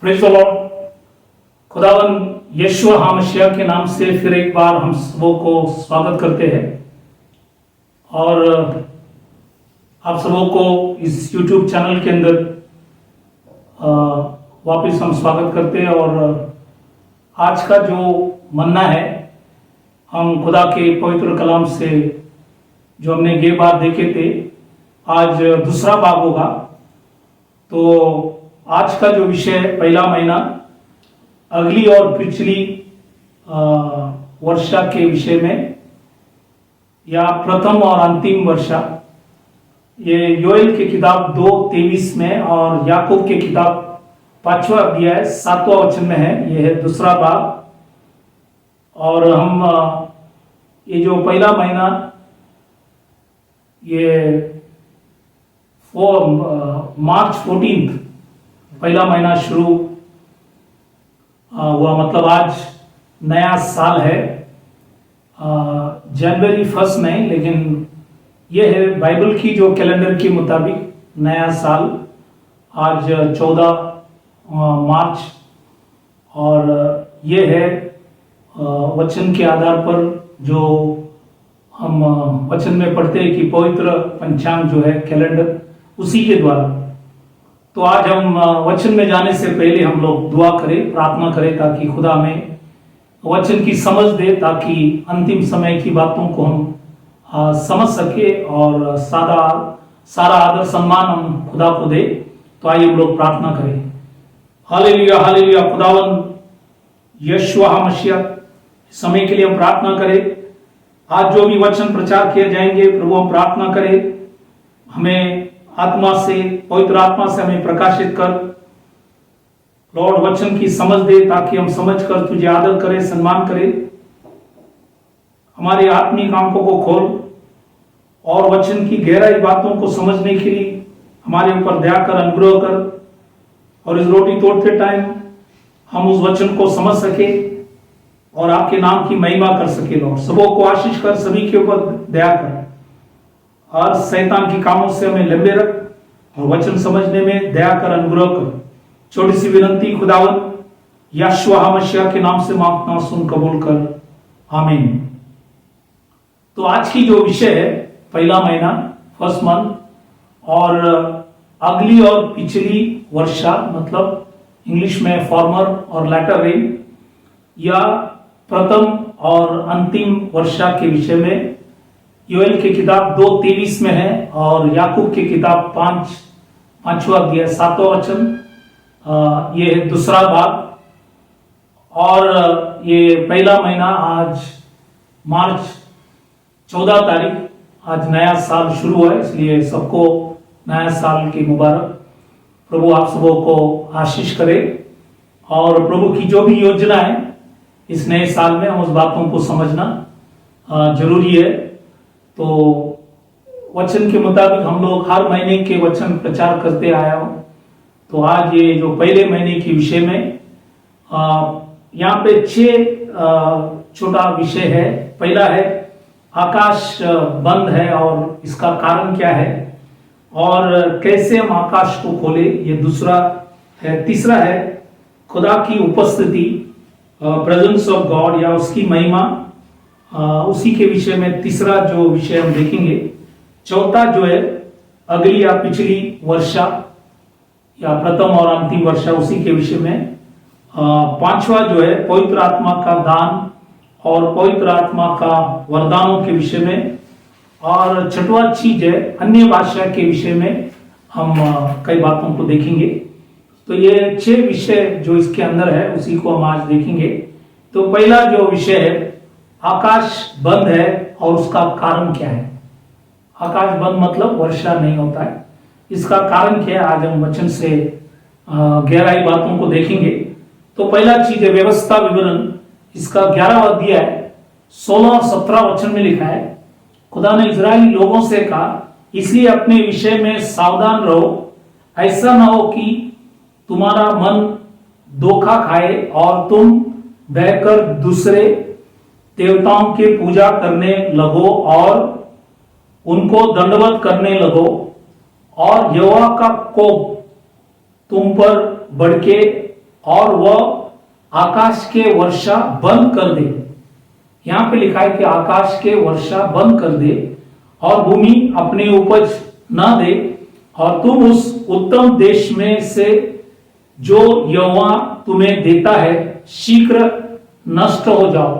Praise the Lord. खुदावन यीशु मसीह के नाम से फिर एक बार हम सबों को स्वागत करते हैं और आप सबों को इस YouTube चैनल के अंदर वापस हम स्वागत करते हैं। और आज का जो मन्ना है, हम खुदा के पवित्र कलाम से जो हमने ये बात देखे थे, आज दूसरा भाग होगा। तो आज का जो विषय है, पहला महीना, अगली और पिछली वर्षा के विषय में, या प्रथम और अंतिम वर्षा। ये योएल की किताब 2:23 में और याकूब की किताब 5वां अध्याय 7वां वचन में है। यह है दूसरा भाग। और हम ये जो पहला महीना, ये मार्च 14 पहला महीना शुरू हुआ, मतलब आज नया साल है। जनवरी 1 नहीं, लेकिन ये है बाइबल की जो कैलेंडर के मुताबिक नया साल। आज 14 मार्च, और ये है वचन के आधार पर जो हम वचन में पढ़ते हैं कि पवित्र पंचांग जो है कैलेंडर, उसी के द्वारा। तो आज हम वचन में जाने से पहले हम लोग दुआ करें, प्रार्थना करें, ताकि खुदा में वचन की समझ दे, ताकि अंतिम समय की बातों को हम समझ सके और सारा आदर सम्मान हम खुदा को दे। तो आइए हम लोग प्रार्थना करें। Hallelujah, hallelujah. खुदावन यीशु मसीह, समय के लिए हम प्रार्थना करें। आज जो भी वचन प्रचार किए जाएंगे, प्रभु हम प्रार्थना करें, हमें आत्मा से, पवित्र आत्मा से हमें प्रकाशित कर। लॉर्ड, वचन की समझ दे, ताकि हम समझ कर तुझे आदर करें, सम्मान करें। हमारे आत्मिक आंखों को खोल और वचन की गहराई बातों को समझने के लिए हमारे ऊपर दया कर, अनुग्रह कर। और इस रोटी तोड़ते टाइम हम उस वचन को समझ सके और आपके नाम की महिमा कर सके। लॉर्ड, सबों को आशीष कर, सभी के ऊपर दया कर, और शैतान की कामों से हमें लंबे रख और वचन समझने में दया कर, अनुग्रह कर। छोटी सी विनंती खुदावन यीशु मसीह के नाम से मांगता, सुन कबूल कर, आमीन। तो आज की जो विषय है, पहला महीना, फर्स्ट मंथ, और अगली और पिछली वर्षा, मतलब इंग्लिश में फॉर्मर और लैटर रेन, या प्रथम और अंतिम वर्षा के विषय में योएल की किताब 2:23 में है, और याकूब की किताब 5वां अध्याय 7वां वचन। ये है दूसरा भाग। और ये पहला महीना, आज मार्च 14 तारीख, आज नया साल शुरू हुआ है, इसलिए सबको नया साल की मुबारक। प्रभु आप सबों को आशीष करे, और प्रभु की जो भी योजना है इस नए साल में, हम उस बातों को समझना जरूरी है। तो वचन के मुताबिक हम लोग हर महीने के वचन प्रचार करते आया हो। तो आज ये जो पहले महीने के विषय में, यहाँ पे 6 छोटा विषय है। पहला है आकाश बंद है और इसका कारण क्या है, और कैसे हम आकाश को खोले, ये दूसरा है। तीसरा है खुदा की उपस्थिति, प्रेजेंस ऑफ गॉड, या उसकी महिमा, उसी के विषय में तीसरा जो विषय हम देखेंगे। चौथा जो है अगली या पिछली वर्षा, या प्रथम और अंतिम वर्षा, उसी के विषय में। पांचवा जो है पवित्र आत्मा का दान और पवित्र आत्मा का वरदानों के विषय में। और छठवां चीज है अन्य भाषा के विषय में, हम कई बातों को देखेंगे। तो ये 6 विषय जो इसके अंदर है, उसी को हम आज देखेंगे। तो पहला जो विषय है, आकाश बंद है और उसका कारण क्या है। आकाश बंद मतलब वर्षा नहीं होता है, इसका कारण क्या है, आज हम वचन से गहराई बातों को देखेंगे। तो पहला चीज है व्यवस्था विवरण, इसका 11वां अध्याय 16 और 17 वचन में लिखा है, खुदा ने इजरायली लोगों से कहा, इसलिए अपने विषय में सावधान रहो, ऐसा ना हो कि तुम्हारा मन धोखा खाए और तुम बहकर दूसरे देवताओं के पूजा करने लगो और उनको दंडवत करने लगो, और यहोवा का कोप तुम पर भड़के और वह आकाश के वर्षा बंद कर दे। यहां पे लिखा है कि आकाश के वर्षा बंद कर दे और भूमि अपने उपज न दे, और तुम उस उत्तम देश में से जो यहोवा तुम्हें देता है शीघ्र नष्ट हो जाओ।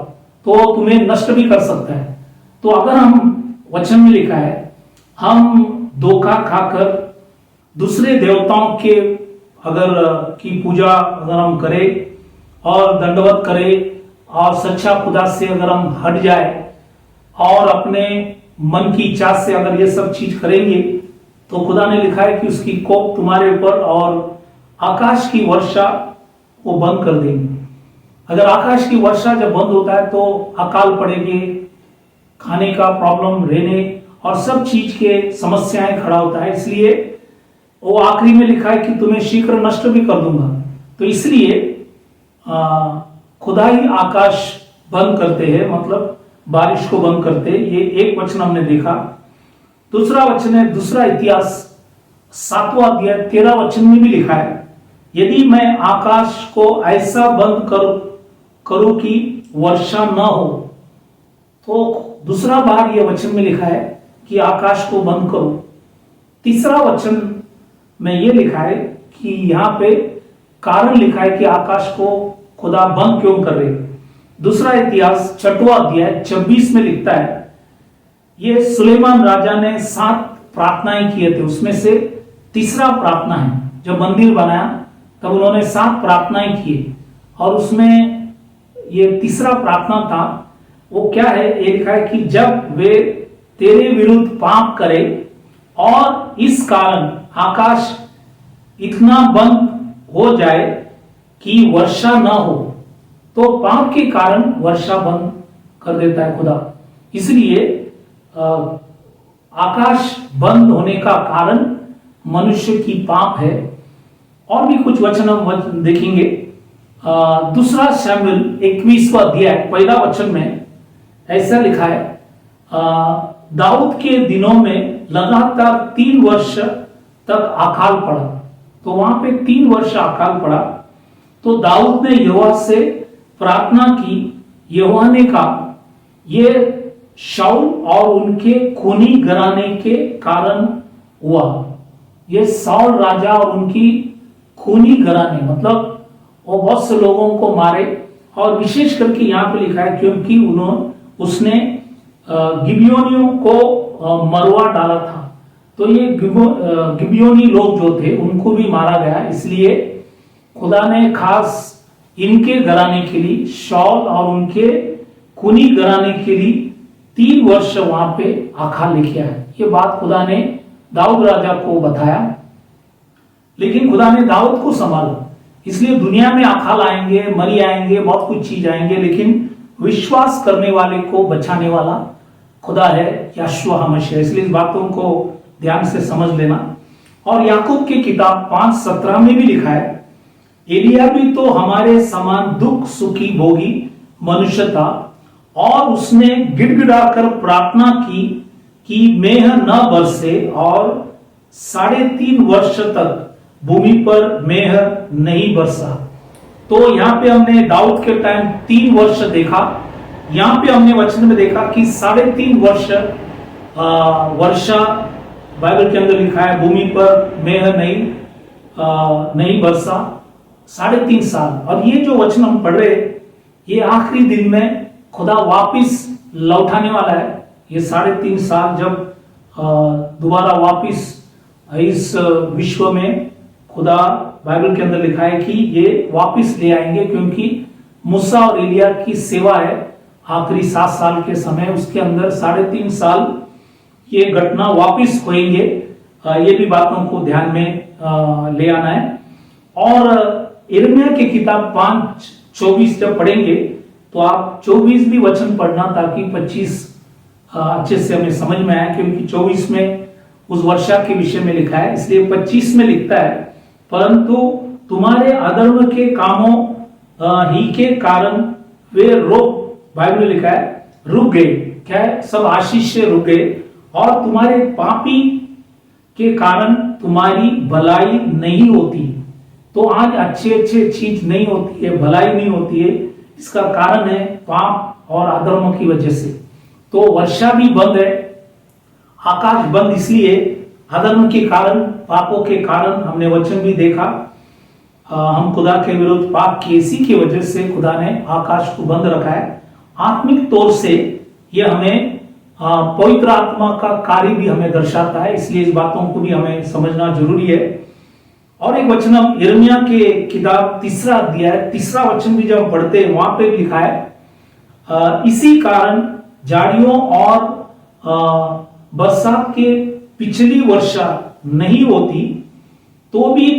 तो तुम्हें नष्ट भी कर सकता है। तो अगर हम वचन में लिखा है हम धोखा खाकर दूसरे देवताओं के अगर की पूजा अगर हम करें और दंडवत करें और सच्चा खुदा से अगर हम हट जाए और अपने मन की इच्छा से अगर ये सब चीज करेंगे तो खुदा ने लिखा है कि उसकी कोप तुम्हारे ऊपर और आकाश की वर्षा वो बंद कर देंगे। अगर आकाश की वर्षा जब बंद होता है तो अकाल पड़ेगी, खाने का प्रॉब्लम, रहने और सब चीज के समस्याएं खड़ा होता है। इसलिए वो आखिरी में लिखा है कि तुम्हें शीघ्र नष्ट भी कर दूंगा। तो इसलिए खुदा ही आकाश बंद करते हैं, मतलब बारिश को बंद करते। ये एक वचन हमने देखा। दूसरा वचन है दूसरा इतिहास 7वां अध्याय 13 वचन में भी लिखा है, यदि मैं आकाश को ऐसा बंद करूं कि वर्षा न हो। तो दूसरा बार यह वचन में लिखा है कि आकाश को बंद करो। तीसरा वचन में यह लिखा है कि यहां पे कारण लिखा है कि आकाश को खुदा बंद क्यों कर रहे। दूसरा इतिहास 6वां अध्याय 26 में लिखता है, ये सुलेमान राजा ने 7 प्रार्थनाएं किए थे, उसमें से तीसरा प्रार्थना है। जब मंदिर बनाया तब उन्होंने 7 प्रार्थनाएं किए और उसमें ये तीसरा प्रार्थना था। वो क्या है, ये लिखा है कि जब वे तेरे विरुद्ध पाप करें और इस कारण आकाश इतना बंद हो जाए कि वर्षा न हो, तो पाप के कारण वर्षा बंद कर देता है खुदा। इसलिए आकाश बंद होने का कारण मनुष्य की पाप है। और भी कुछ वचन हम देखेंगे। दूसरा शमूएल 21वां अध्याय पहला वचन में ऐसा लिखा है, दाऊद के दिनों में लगातार 3 वर्ष तक अकाल पड़ा। तो वहां पे 3 वर्ष अकाल पड़ा। तो दाऊद ने यहोवा से प्रार्थना की। यहोवा ने कहा ये शाऊल और उनके खूनी घराने के कारण हुआ। ये साउल राजा और उनकी खूनी घराने, मतलब वो बहुत से लोगों को मारे। और विशेष करके यहाँ पे लिखा है क्योंकि उसने गिबियोनियों को मरवा डाला था। तो ये गिबियोनी लोग जो थे उनको भी मारा गया। इसलिए खुदा ने खास इनके घराने के लिए, शाऊल और उनके खूनी घराने के लिए 3 वर्ष वहां पे अकाल लिखा है। ये बात खुदा ने दाऊद राजा को बताया, लेकिन खुदा ने दाऊद को संभाला। इसलिए दुनिया में अकाल आएंगे, मरी आएंगे, बहुत कुछ चीज आएंगे, लेकिन विश्वास करने वाले को बचाने वाला खुदा है, यहोशू हमेशा। इसलिए इस बातों को ध्यान से समझ लेना। और याकूब की किताब 5:17 में भी लिखा है, एलिया भी तो हमारे समान दुख सुखी भोगी मनुष्य था और उसने गिड़गिड़ाकर प्रार्थना की कि मेघ न बरसे और 3.5 वर्ष तक भूमि पर मेघ नहीं बरसा। तो यहाँ पे हमने दाऊद के टाइम 3 वर्ष देखा। यहाँ पे हमने वचन में देखा कि 3.5 वर्ष वर्षा बाइबल के अंदर लिखा है, भूमि पर मेघ नहीं बरसा 3.5 साल। और ये जो वचन हम पढ़ रहे, ये आखिरी दिन में खुदा वापिस लौटाने वाला है। ये 3.5 साल जब दोबारा वापिस इस विश्व में खुदा बाइबल के अंदर लिखा है कि ये वापिस ले आएंगे, क्योंकि मूसा और एलिया की सेवा है आखिरी 7 साल के समय, उसके अंदर 3.5 साल ये घटना वापिस होंगे। ये भी बातों को ध्यान में ले आना है। और यिर्मयाह की किताब 5:24 जब पढ़ेंगे तो आप 24 भी वचन पढ़ना, ताकि 25 अच्छे से हमें समझ में आए, क्योंकि 24 में उस वर्षा के विषय में लिखा है। इसलिए 25 में लिखता है, परंतु तुम्हारे अधर्म के कामों ही के कारण वे बाइबल में लिखा है रुक गए। क्या है, सब आशीष से रुक गए, और तुम्हारे पापी के कारण तुम्हारी भलाई नहीं होती। तो आज अच्छे अच्छे चीज नहीं होती है, भलाई नहीं होती है। इसका कारण है पाप और अधर्म की वजह से। तो वर्षा भी बंद है, आकाश बंद इसलिए अधर्म के कारण, पापों के कारण। हमने वचन भी देखा, हम खुदा के विरुद्ध पाप किए, इसी की वजह से खुदा ने आकाश को बंद रखा है। आत्मिक तौर से यह हमें पवित्र आत्मा का कार्य भी हमें दर्शाता है, इसलिए इस बातों को भी हमें समझना जरूरी है। और एक वचन हम यिर्मयाह के किताब 3 अध्याय 3 वचन भी जब पढ़ते हैं, वहां पे लिखा है, इसी कारण झाड़ियों और बरसात के पिछली वर्षा नहीं होती, तो भी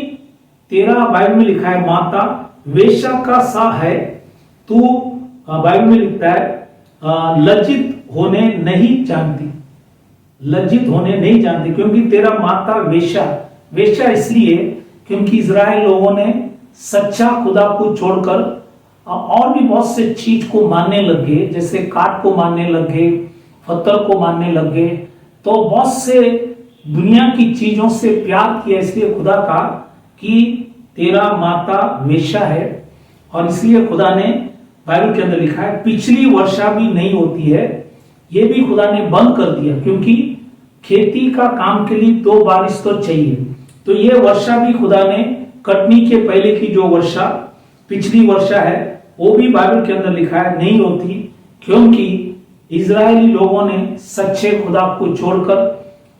तेरा बाइबल में लिखा है माता वेश्या का सा है तू। बाइबल में लिखता है लज्जित होने नहीं जानती, लज्जित होने नहीं जानती, क्योंकि तेरा माता वेश्या। वेश्या इसलिए क्योंकि इजराइल लोगों ने सच्चा खुदा को छोड़कर और भी बहुत से चीज को मानने लग गए, जैसे काठ को मानने लग गए, पत्थर को मानने लग गए। तो बहुत से दुनिया की चीजों से प्यार किया, इसलिए खुदा का कि तेरा माता वेश्या है। और इसलिए खुदा ने बाइबल के अंदर लिखा है पिछली वर्षा भी नहीं होती है, ये भी खुदा ने बंद कर दिया, क्योंकि खेती का काम के लिए 2 बारिश तो चाहिए। तो ये वर्षा भी खुदा ने कटनी के पहले की जो वर्षा, पिछली वर्षा है, वो भी बाइबल के अंदर लिखा है नहीं होती, क्योंकि इजरायली लोगों ने सच्चे खुदा को छोड़कर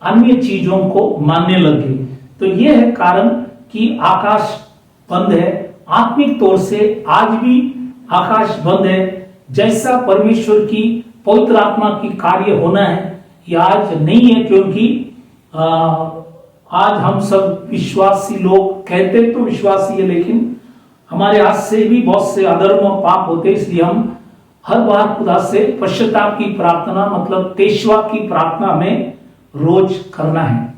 अन्य चीजों को मानने लग गए। तो यह है कारण कि आकाश बंद है। आत्मिक तौर से आज भी आकाश बंद है। जैसा परमेश्वर की पवित्र आत्मा की कार्य होना है, ये आज नहीं है, क्योंकि आज हम सब विश्वासी लोग कहते तो विश्वासी है, लेकिन हमारे हाथ से भी बहुत से अधर्म और पाप होते, इसलिए हम हर बार खुदा से पश्चाताप की प्रार्थना, मतलब तेशवा की प्रार्थना हमें रोज करना है।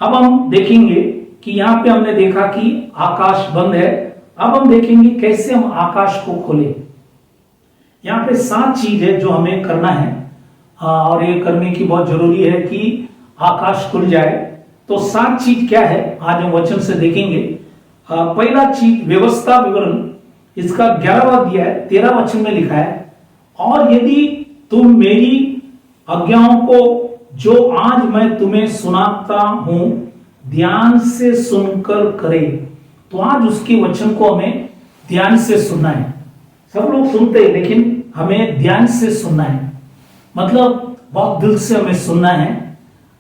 अब हम देखेंगे कि यहाँ पे हमने देखा कि आकाश बंद है। अब हम देखेंगे कैसे हम आकाश को खोले। यहाँ पे 7 चीज है जो हमें करना है, और ये करने की बहुत जरूरी है कि आकाश खुल जाए। तो 7 चीज क्या है आज हम वचन से देखेंगे। पहला चीज व्यवस्था विवरण, इसका 11वां अध्याय 13 वचन में लिखा है, और यदि तुम मेरी आज्ञाओं को जो आज मैं तुम्हें सुनाता हूं ध्यान से सुनकर करे। तो आज उसके वचन को हमें ध्यान से सुनना है। सब लोग सुनते हैं, लेकिन हमें ध्यान से सुनना है, मतलब बहुत दिल से हमें सुनना है।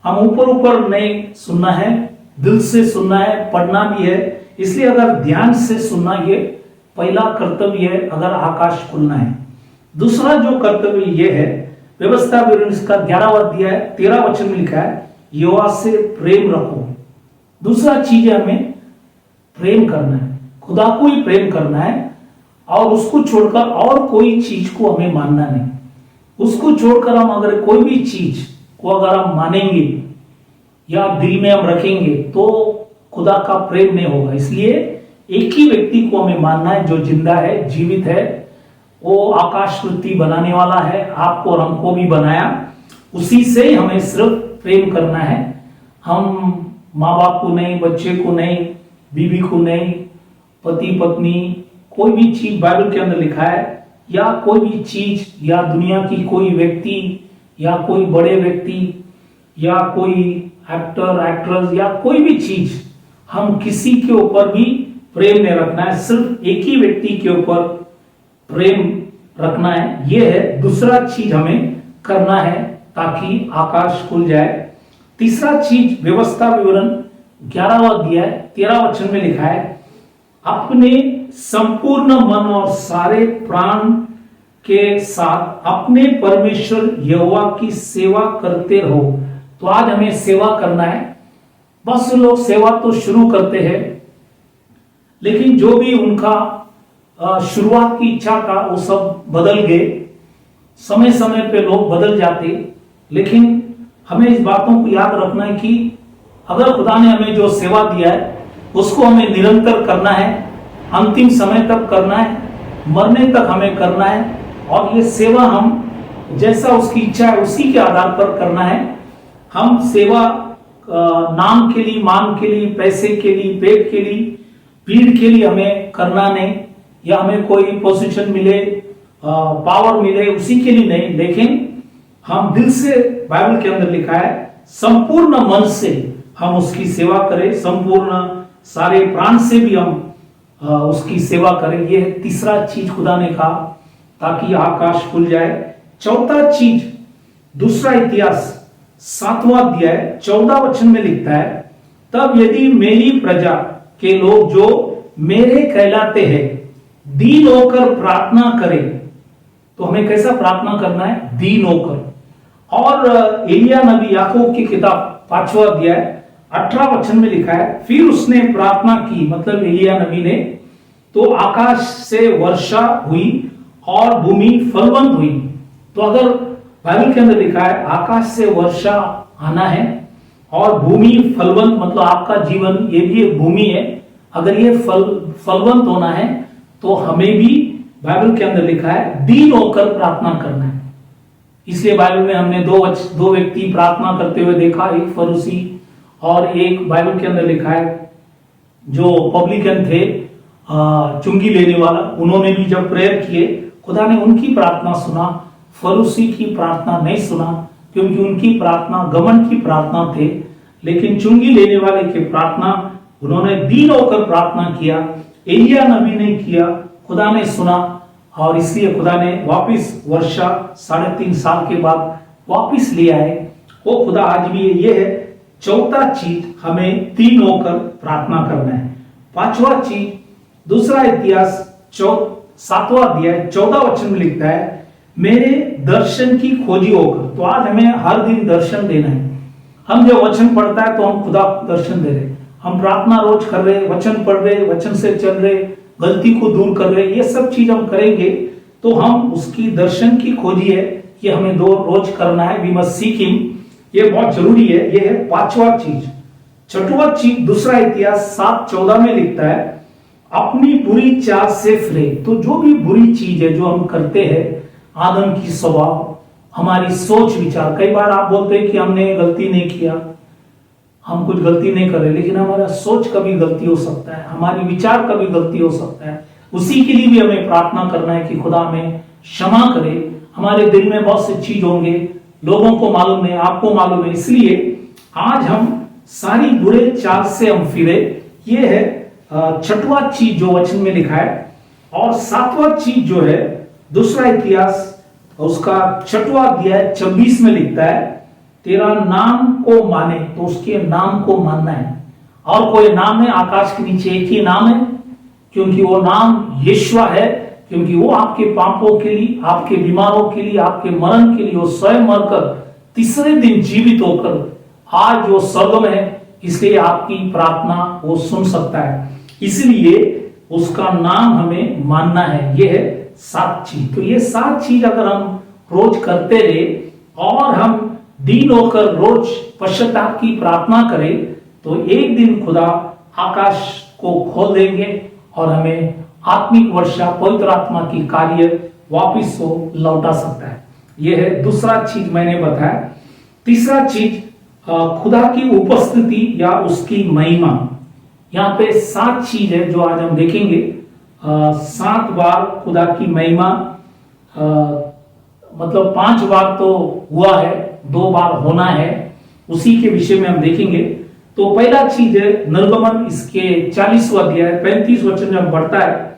हम ऊपर ऊपर नहीं सुनना है, दिल से सुनना है, पढ़ना भी है। इसलिए अगर ध्यान से सुनना, ये पहला कर्तव्य है अगर आकाश खुलना है। दूसरा जो कर्तव्य ये है, व्यवस्था विवरण इसका 11वां अध्याय 13 वचन में लिखा है, यहोवा से प्रेम रखो। दूसरा चीज है हमें प्रेम करना है, खुदा को ही प्रेम करना है, और उसको छोड़कर और कोई चीज को हमें मानना नहीं। उसको छोड़कर हम अगर कोई भी चीज को अगर हम मानेंगे या दिल में हम रखेंगे, तो खुदा का प्रेम नहीं होगा। इसलिए एक ही व्यक्ति को हमें मानना है जो जिंदा है, जीवित है, वो आकाश पृथ्वी बनाने वाला है, आपको और हमको भी बनाया, उसी से हमें सिर्फ प्रेम करना है। हम माँ बाप को नहीं, बच्चे को नहीं, बीवी को नहीं, पति पत्नी, कोई भी चीज बाइबल के अंदर लिखा है, या कोई भी चीज, या दुनिया की कोई व्यक्ति, या कोई बड़े व्यक्ति, या कोई एक्टर एक्ट्रेस, या कोई भी चीज, हम किसी के ऊपर भी प्रेम नहीं रखना है, सिर्फ एक ही व्यक्ति के ऊपर प्रेम रखना है। यह है दूसरा चीज हमें करना है ताकि आकाश खुल जाए। तीसरा चीज व्यवस्था विवरण 11वां अध्याय 13 वचन में लिखा है, अपने संपूर्ण मन और सारे प्राण के साथ अपने परमेश्वर यहोवा की सेवा करते रहो। तो आज हमें सेवा करना है। बहुत से लोग सेवा तो शुरू करते हैं, लेकिन जो भी उनका शुरुआत की इच्छा था वो सब बदल गए। समय समय पे लोग बदल जाते, लेकिन हमें इस बातों को याद रखना है कि अगर खुदा ने हमें जो सेवा दिया है उसको हमें निरंतर करना है, अंतिम समय तक करना है, मरने तक हमें करना है। और ये सेवा हम जैसा उसकी इच्छा है उसी के आधार पर करना है। हम सेवा नाम के लिए, मान के लिए, पैसे के लिए, पेट के लिए भीड़ के लिए हमें करना नहीं, या हमें कोई पोजीशन मिले, पावर मिले, उसी के लिए नहीं, लेकिन हम दिल से, बाइबल के अंदर लिखा है, संपूर्ण मन से हम उसकी सेवा करें, संपूर्ण सारे प्राण से भी हम उसकी सेवा करें। ये तीसरा चीज खुदा ने कहा, ताकि आकाश खुल जाए। चौथा चीज, दूसरा इतिहास 7वां अध्याय 14 वचन में लिखता है, तब यदि मेरी प्रजा के लोग जो मेरे कहलाते हैं दीन होकर प्रार्थना करें, तो हमें कैसा प्रार्थना करना है? दीन होकर। और एलिया नबी, याकूब की किताब 5वां अध्याय 18 वचन में लिखा है, फिर उसने प्रार्थना की, मतलब एलिया नबी ने, तो आकाश से वर्षा हुई और भूमि फलवंत हुई। तो अगर बाइबल के अंदर लिखा है आकाश से वर्षा आना है और भूमि फलवंत, मतलब आपका जीवन ये भी एक भूमि है, अगर ये फलवंत होना है तो हमें भी बाइबल के अंदर लिखा है दीन होकर प्रार्थना करना है। इसलिए बाइबल में हमने दो व्यक्ति प्रार्थना करते हुए देखा, एक फरीसी और एक बाइबल के अंदर लिखा है जो पब्लिकन थे, चुंगी लेने वाला, उन्होंने भी जब प्रेयर किए खुदा ने उनकी प्रार्थना सुना, फरीसी की प्रार्थना नहीं सुना, क्योंकि उनकी प्रार्थना घमंड की प्रार्थना थे, लेकिन चुंगी लेने वाले की प्रार्थना, उन्होंने दीन होकर प्रार्थना किया। एलिया नबी ने किया, खुदा ने सुना, और इसलिए खुदा ने वापस वर्षा 3.5 साल के बाद वापस ले आए। वो खुदा आज भी ये है। चौथा चीज, हमें दीन होकर प्रार्थना करना है। 5वां चीज, दूसरा इतिहास 7वां अध्याय 14 वचन में लिखता है, मेरे दर्शन की खोजी होकर। तो आज हमें हर दिन दर्शन देना है। हम जब वचन पढ़ता है तो हम खुदा को दर्शन दे रहे, हम प्रार्थना रोज कर रहे, वचन पढ़ रहे, वचन से चल रहे, गलती को दूर कर रहे, ये सब चीज हम करेंगे तो हम उसकी दर्शन की खोजी है कि हमें रोज करना है। वी मस्ट सीक हिम, ये बहुत जरूरी है। ये है 5वां चीज। 6वां चीज, दूसरा इतिहास 7:14 में लिखता है, अपनी बुरी चाल से फिरे। तो जो भी बुरी चीज है जो हम करते हैं, आदम की स्वभाव, हमारी सोच विचार, कई बार आप बोलते हैं कि हमने गलती नहीं किया, हम कुछ गलती नहीं कर रहे, लेकिन हमारा सोच कभी गलती हो सकता है, हमारी विचार कभी गलती हो सकता है। उसी के लिए भी हमें प्रार्थना करना है कि खुदा हमें क्षमा करे। हमारे दिल में बहुत से चीज होंगे, लोगों को मालूम नहीं, आपको मालूम है, इसलिए आज हम सारी बुरे चाल से हम फिरे। ये है 6वां चीज जो वचन में लिखा है। और 7वां चीज जो है, दूसरा इतिहास उसका 6वां अध्याय 26 में लिखता है, तेरा नाम को माने, तो उसके नाम को मानना है। और कोई नाम है आकाश के नीचे, एक ही नाम है, क्योंकि वो नाम यीशुआ है, क्योंकि वो आपके पापों के लिए, आपके बीमारों के लिए, आपके मरण के लिए वो स्वयं मरकर तीसरे दिन जीवित होकर आज वो स्वर्ग में है, इसलिए आपकी प्रार्थना वो सुन सकता है। इसलिए उसका नाम हमें मानना है। ये है 7 चीज। तो ये 7 चीज अगर हम रोज करते रहे और हम दीन होकर रोज पश्चाताप की प्रार्थना करें, तो एक दिन खुदा आकाश को खोल देंगे और हमें आत्मिक वर्षा, पवित्र आत्मा की कार्य वापिस को लौटा सकता है। यह है दूसरा चीज मैंने बताया। तीसरा चीज, खुदा की उपस्थिति या उसकी महिमा। यहाँ पे 7 चीज है जो आज हम देखेंगे। 7 बार खुदा की महिमा, मतलब 5 बार तो हुआ है, 2 बार होना है, उसी के विषय में हम देखेंगे। तो पहला चीज है निर्गमन, इसके 40वां अध्याय 35 वचन जब बढ़ता है,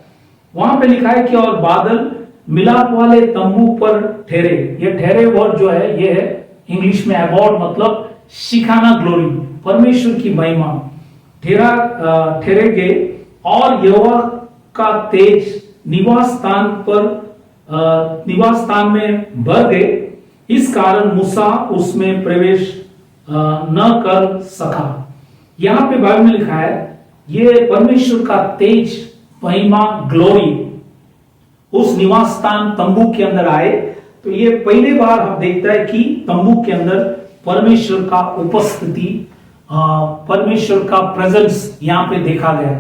वहां पे लिखा है कि और बादल मिलाप वाले तंबू पर ठहरे। ये ठहरे वर्ड जो है ये है इंग्लिश में अबाउट, मतलब शिखाना ग्लोरी, परमेश्वर की महिमा। ठहरे गए और यहोवा का तेज निवास स्थान में भर गए, इस कारण मूसा उसमें प्रवेश न कर सका। यहां पे बाइबल में लिखा है ये परमेश्वर का तेज, महिमा, ग्लोरी उस निवास स्थान तंबू के अंदर आए। तो ये पहले बार हम देखता है कि तंबू के अंदर परमेश्वर का उपस्थिति, परमेश्वर का प्रेजेंस यहां पे देखा गया।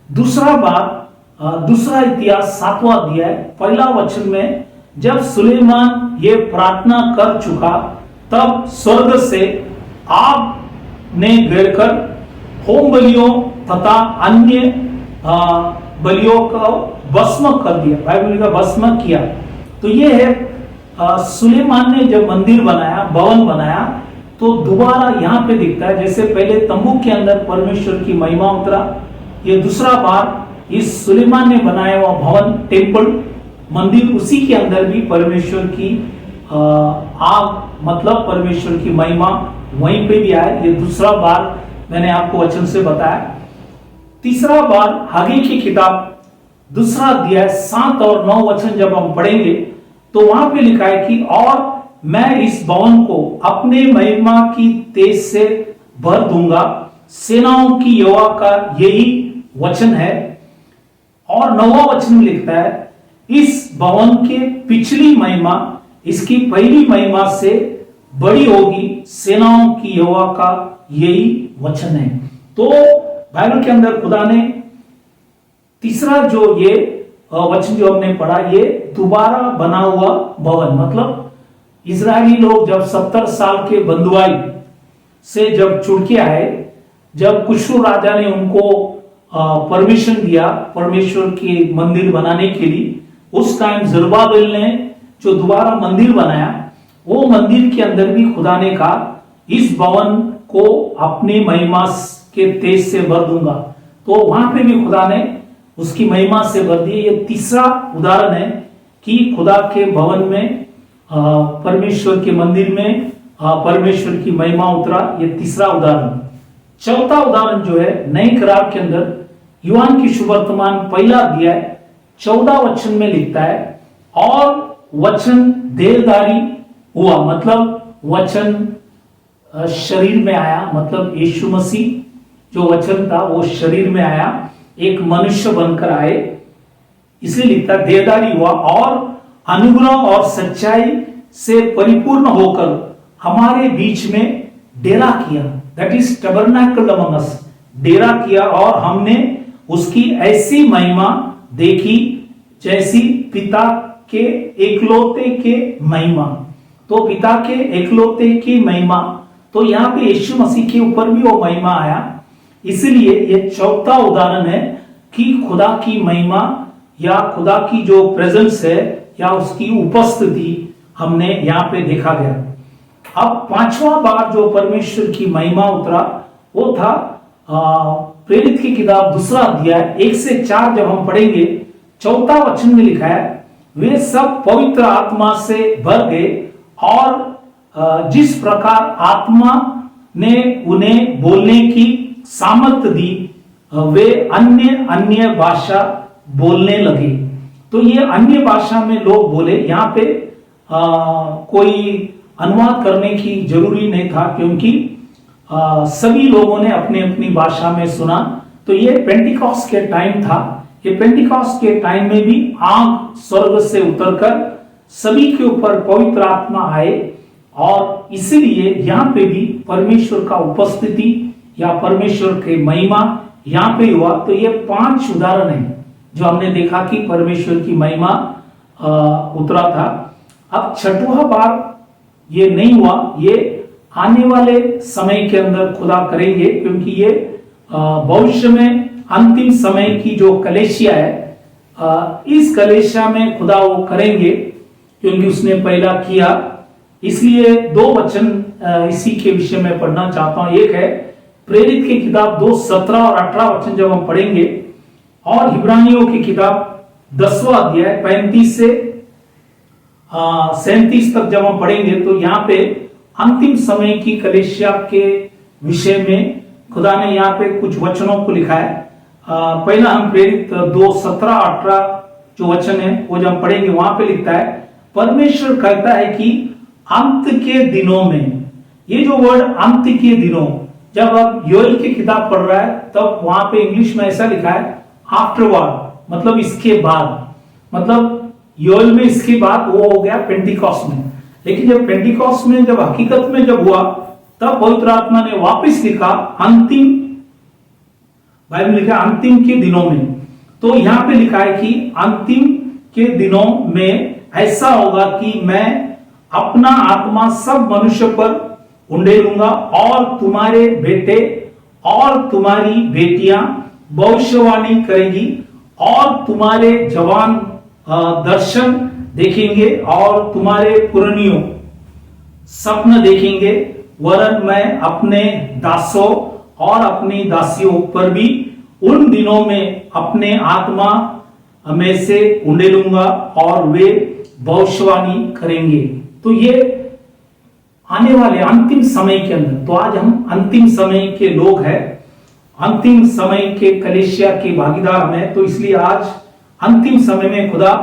दूसरा बात, दूसरा इतिहास 7वां अध्याय 1 वचन में, जब सुलेमान ये प्रार्थना कर चुका, तब स्वर्ग से आग ने गिरकर होम बलियों तथा अन्य बलियों को भस्म कर दिया, बाइबल का भस्म किया। तो ये है सुलेमान ने जब मंदिर बनाया, भवन बनाया, तो दोबारा यहाँ पे दिखता है जैसे पहले तंबू के अंदर परमेश्वर की महिमा उतरा, ये दूसरा बार इस सुलेमान ने बनाया हुआ भवन, टेम्पल, मंदिर, उसी के अंदर भी परमेश्वर की आग, मतलब परमेश्वर की महिमा वहीं पे भी आए। ये दूसरा बार मैंने आपको वचन से बताया। तीसरा बार हागे की किताब दूसरा अध्याय 7 और 9 वचन जब हम पढ़ेंगे तो वहां पे लिखा है कि और मैं इस भवन को अपने महिमा की तेज से भर दूंगा, सेनाओं की यहोवा का यही वचन है। और 9वां वचन में लिखता है इस भवन के पिछली महिमा इसकी पहली महिमा से बड़ी होगी, सेनाओं की यहोवा का यही वचन है। तो बाइबल के अंदर खुदा ने तीसरा जो ये वचन जो हमने पढ़ा, ये दोबारा बना हुआ भवन, मतलब इजरायली लोग जब 70 साल के बंधुआई से जब छुड़ के आए, जब कुशरू राजा ने उनको परमिशन दिया परमेश्वर के मंदिर बनाने के लिए, उस टाइम जरुब्बाबेल ने जो दोबारा मंदिर बनाया, वो मंदिर के अंदर भी खुदा ने कहा इस भवन को अपनी महिमा के तेज से भर दूंगा। तो वहां पे भी खुदा ने उसकी महिमा से भर दी। ये तीसरा उदाहरण है कि खुदा के भवन में, परमेश्वर के मंदिर में परमेश्वर की महिमा उतरा, ये तीसरा उदाहरण। चौथा उदाहरण जो है नए करार के अंदर यूहन्ना की सुवर्तमान पहला अध्याय 14 वचन में लिखता है और वचन देहधारी हुआ, मतलब वचन शरीर में आया, मतलब यीशु मसीह जो वचन था वो शरीर में आया, एक मनुष्य बनकर आए, इसलिए लिखता देहधारी हुआ और अनुग्रह और सच्चाई से परिपूर्ण होकर हमारे बीच में डेरा किया, दैट इज टबरनैकल अमंग अस, डेरा किया। और हमने उसकी ऐसी महिमा देखी जैसी पिता के एकलौते के महिमा। तो पिता के एकलौते की महिमा, तो यहाँ पे यीशु मसीह के ऊपर भी वो महिमा आया। इसलिए ये चौथा उदाहरण है कि खुदा की महिमा या खुदा की जो प्रेजेंस है या उसकी उपस्थिति हमने यहाँ पे देखा गया। अब पांचवा बार जो परमेश्वर की महिमा उतरा वो था प्रेरित की किताब दूसरा अध्याय 1 से 4 जब हम पढ़ेंगे, चौथा वचन में लिखा है वे सब पवित्र आत्मा से भर गए और जिस प्रकार आत्मा ने उन्हें बोलने की सामर्थ दी वे अन्य अन्य भाषा बोलने लगे। तो ये अन्य भाषा में लोग बोले, यहाँ पे कोई अनुवाद करने की जरूरी नहीं था क्योंकि सभी लोगों ने अपनी अपनी भाषा में सुना। तो ये पेंटिकॉस्ट के टाइम था, ये पेंटिकॉस्ट के टाइम में भी आग स्वर्ग से उतरकर सभी के ऊपर पवित्र आत्मा आए और इसीलिए यहाँ पे भी परमेश्वर का उपस्थिति या परमेश्वर के महिमा यहाँ पे हुआ। तो ये 5 उदाहरण है जो हमने देखा कि परमेश्वर की महिमा उतरा था। अब छठवां बार ये नहीं हुआ, ये आने वाले समय के अंदर खुदा करेंगे क्योंकि ये भविष्य में अंतिम समय की जो कलेशिया है, इस कलेशिया में खुदा वो करेंगे क्योंकि उसने पहला किया। इसलिए 2 वचन इसी के विषय में पढ़ना चाहता हूं। एक है प्रेरित की किताब 2:17 और 18 वचन जब हम पढ़ेंगे, और इब्रानियों की किताब 10वां अध्याय 35 से 37 तक जब हम पढ़ेंगे तो यहाँ पे अंतिम समय की कलेशिया के विषय में खुदा ने यहाँ पे कुछ वचनों को लिखा है। पहला हम प्रेरित 2:17-18 जो वचन है वो जब हम पढ़ेंगे वहां पे लिखता है परमेश्वर कहता है कि अंत के दिनों में, ये जो वर्ड अंत के दिनों, जब आप योएल की किताब पढ़ रहा है तब वहां पे इंग्लिश में ऐसा लिखा है आफ्टरवर्ड, मतलब इसके बाद, मतलब योएल में इसके बाद वो हो गया पेंटिकॉस्ट में। लेकिन जब पेंटिकॉस्ट में जब हकीकत में जब हुआ तब पवित्र आत्मा ने वापस लिखा अंतिम, बाइबल लिखा अंतिम के दिनों में। तो यहां पे लिखा है कि अंतिम के दिनों में ऐसा होगा कि मैं अपना आत्मा सब मनुष्य पर उंडेलूंगा और तुम्हारे बेटे और तुम्हारी बेटियां भविष्यवाणी करेगी और तुम्हारे जवान दर्शन देखेंगे और तुम्हारे पुरनियों स्वप्न देखेंगे। वरन मैं अपने दासों और अपनी दासियों पर भी उन दिनों में अपने आत्मा में से उंडेलूंगा और वे भविष्यवाणी करेंगे। तो ये आने वाले अंतिम समय के अंदर, तो आज हम अंतिम समय के लोग हैं, अंतिम समय के कलीसिया के भागीदार हैं, तो इसलिए आज अंतिम समय में खुदा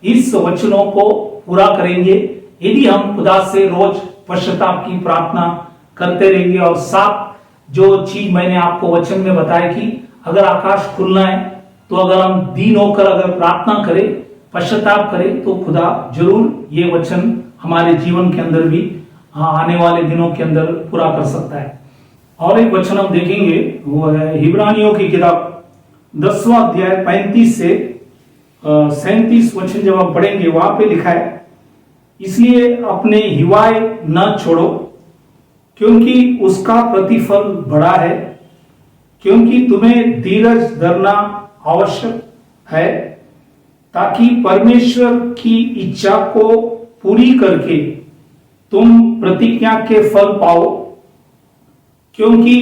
इस वचनों को पूरा करेंगे यदि हम खुदा से रोज पश्चाताप की प्रार्थना करते रहेंगे। और साथ जो चीज मैंने आपको वचन में बताया कि अगर आकाश खुलना है तो अगर हम दीन होकर अगर प्रार्थना करें, पश्चाताप करें, तो खुदा जरूर ये वचन हमारे जीवन के अंदर भी आने वाले दिनों के अंदर पूरा कर सकता है। और एक वचन हम देखेंगे, वो है हिब्रानियों की किताब 10वां अध्याय 35 से 37 वचन जब हम पढ़ेंगे, वहां पे लिखा है, इसलिए अपने हिवाए न छोड़ो क्योंकि उसका प्रतिफल बड़ा है, क्योंकि तुम्हें धीरज धरना आवश्यक है ताकि परमेश्वर की इच्छा को पूरी करके तुम प्रतिज्ञा के फल पाओ। क्योंकि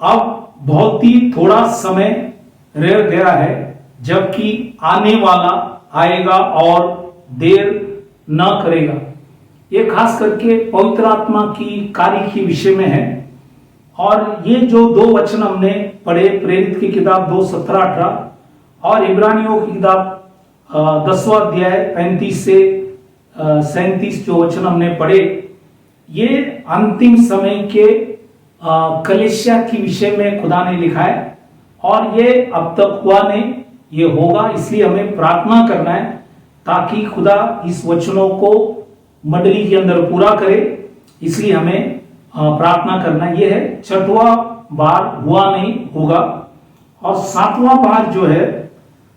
अब बहुत ही थोड़ा समय रह गया है जबकि आने वाला आएगा और देर न करेगा। ये खास करके पवित्र आत्मा की कार्य के विषय में है। और ये जो दो वचन हमने पढ़े, प्रेरित की किताब 2:17-18 और इब्रानियों की किताब 10वां अध्याय 35 से 37 जो वचन हमने पढ़े, ये अंतिम समय के कलीसिया के विषय में खुदा ने लिखा है और ये अब तक हुआ नहीं, ये होगा। इसलिए हमें प्रार्थना करना है ताकि खुदा इस वचनों को मंडली के अंदर पूरा करे। इसलिए हमें प्रार्थना करना ये है। 6वां बार हुआ नहीं, होगा। और 7वां बार जो है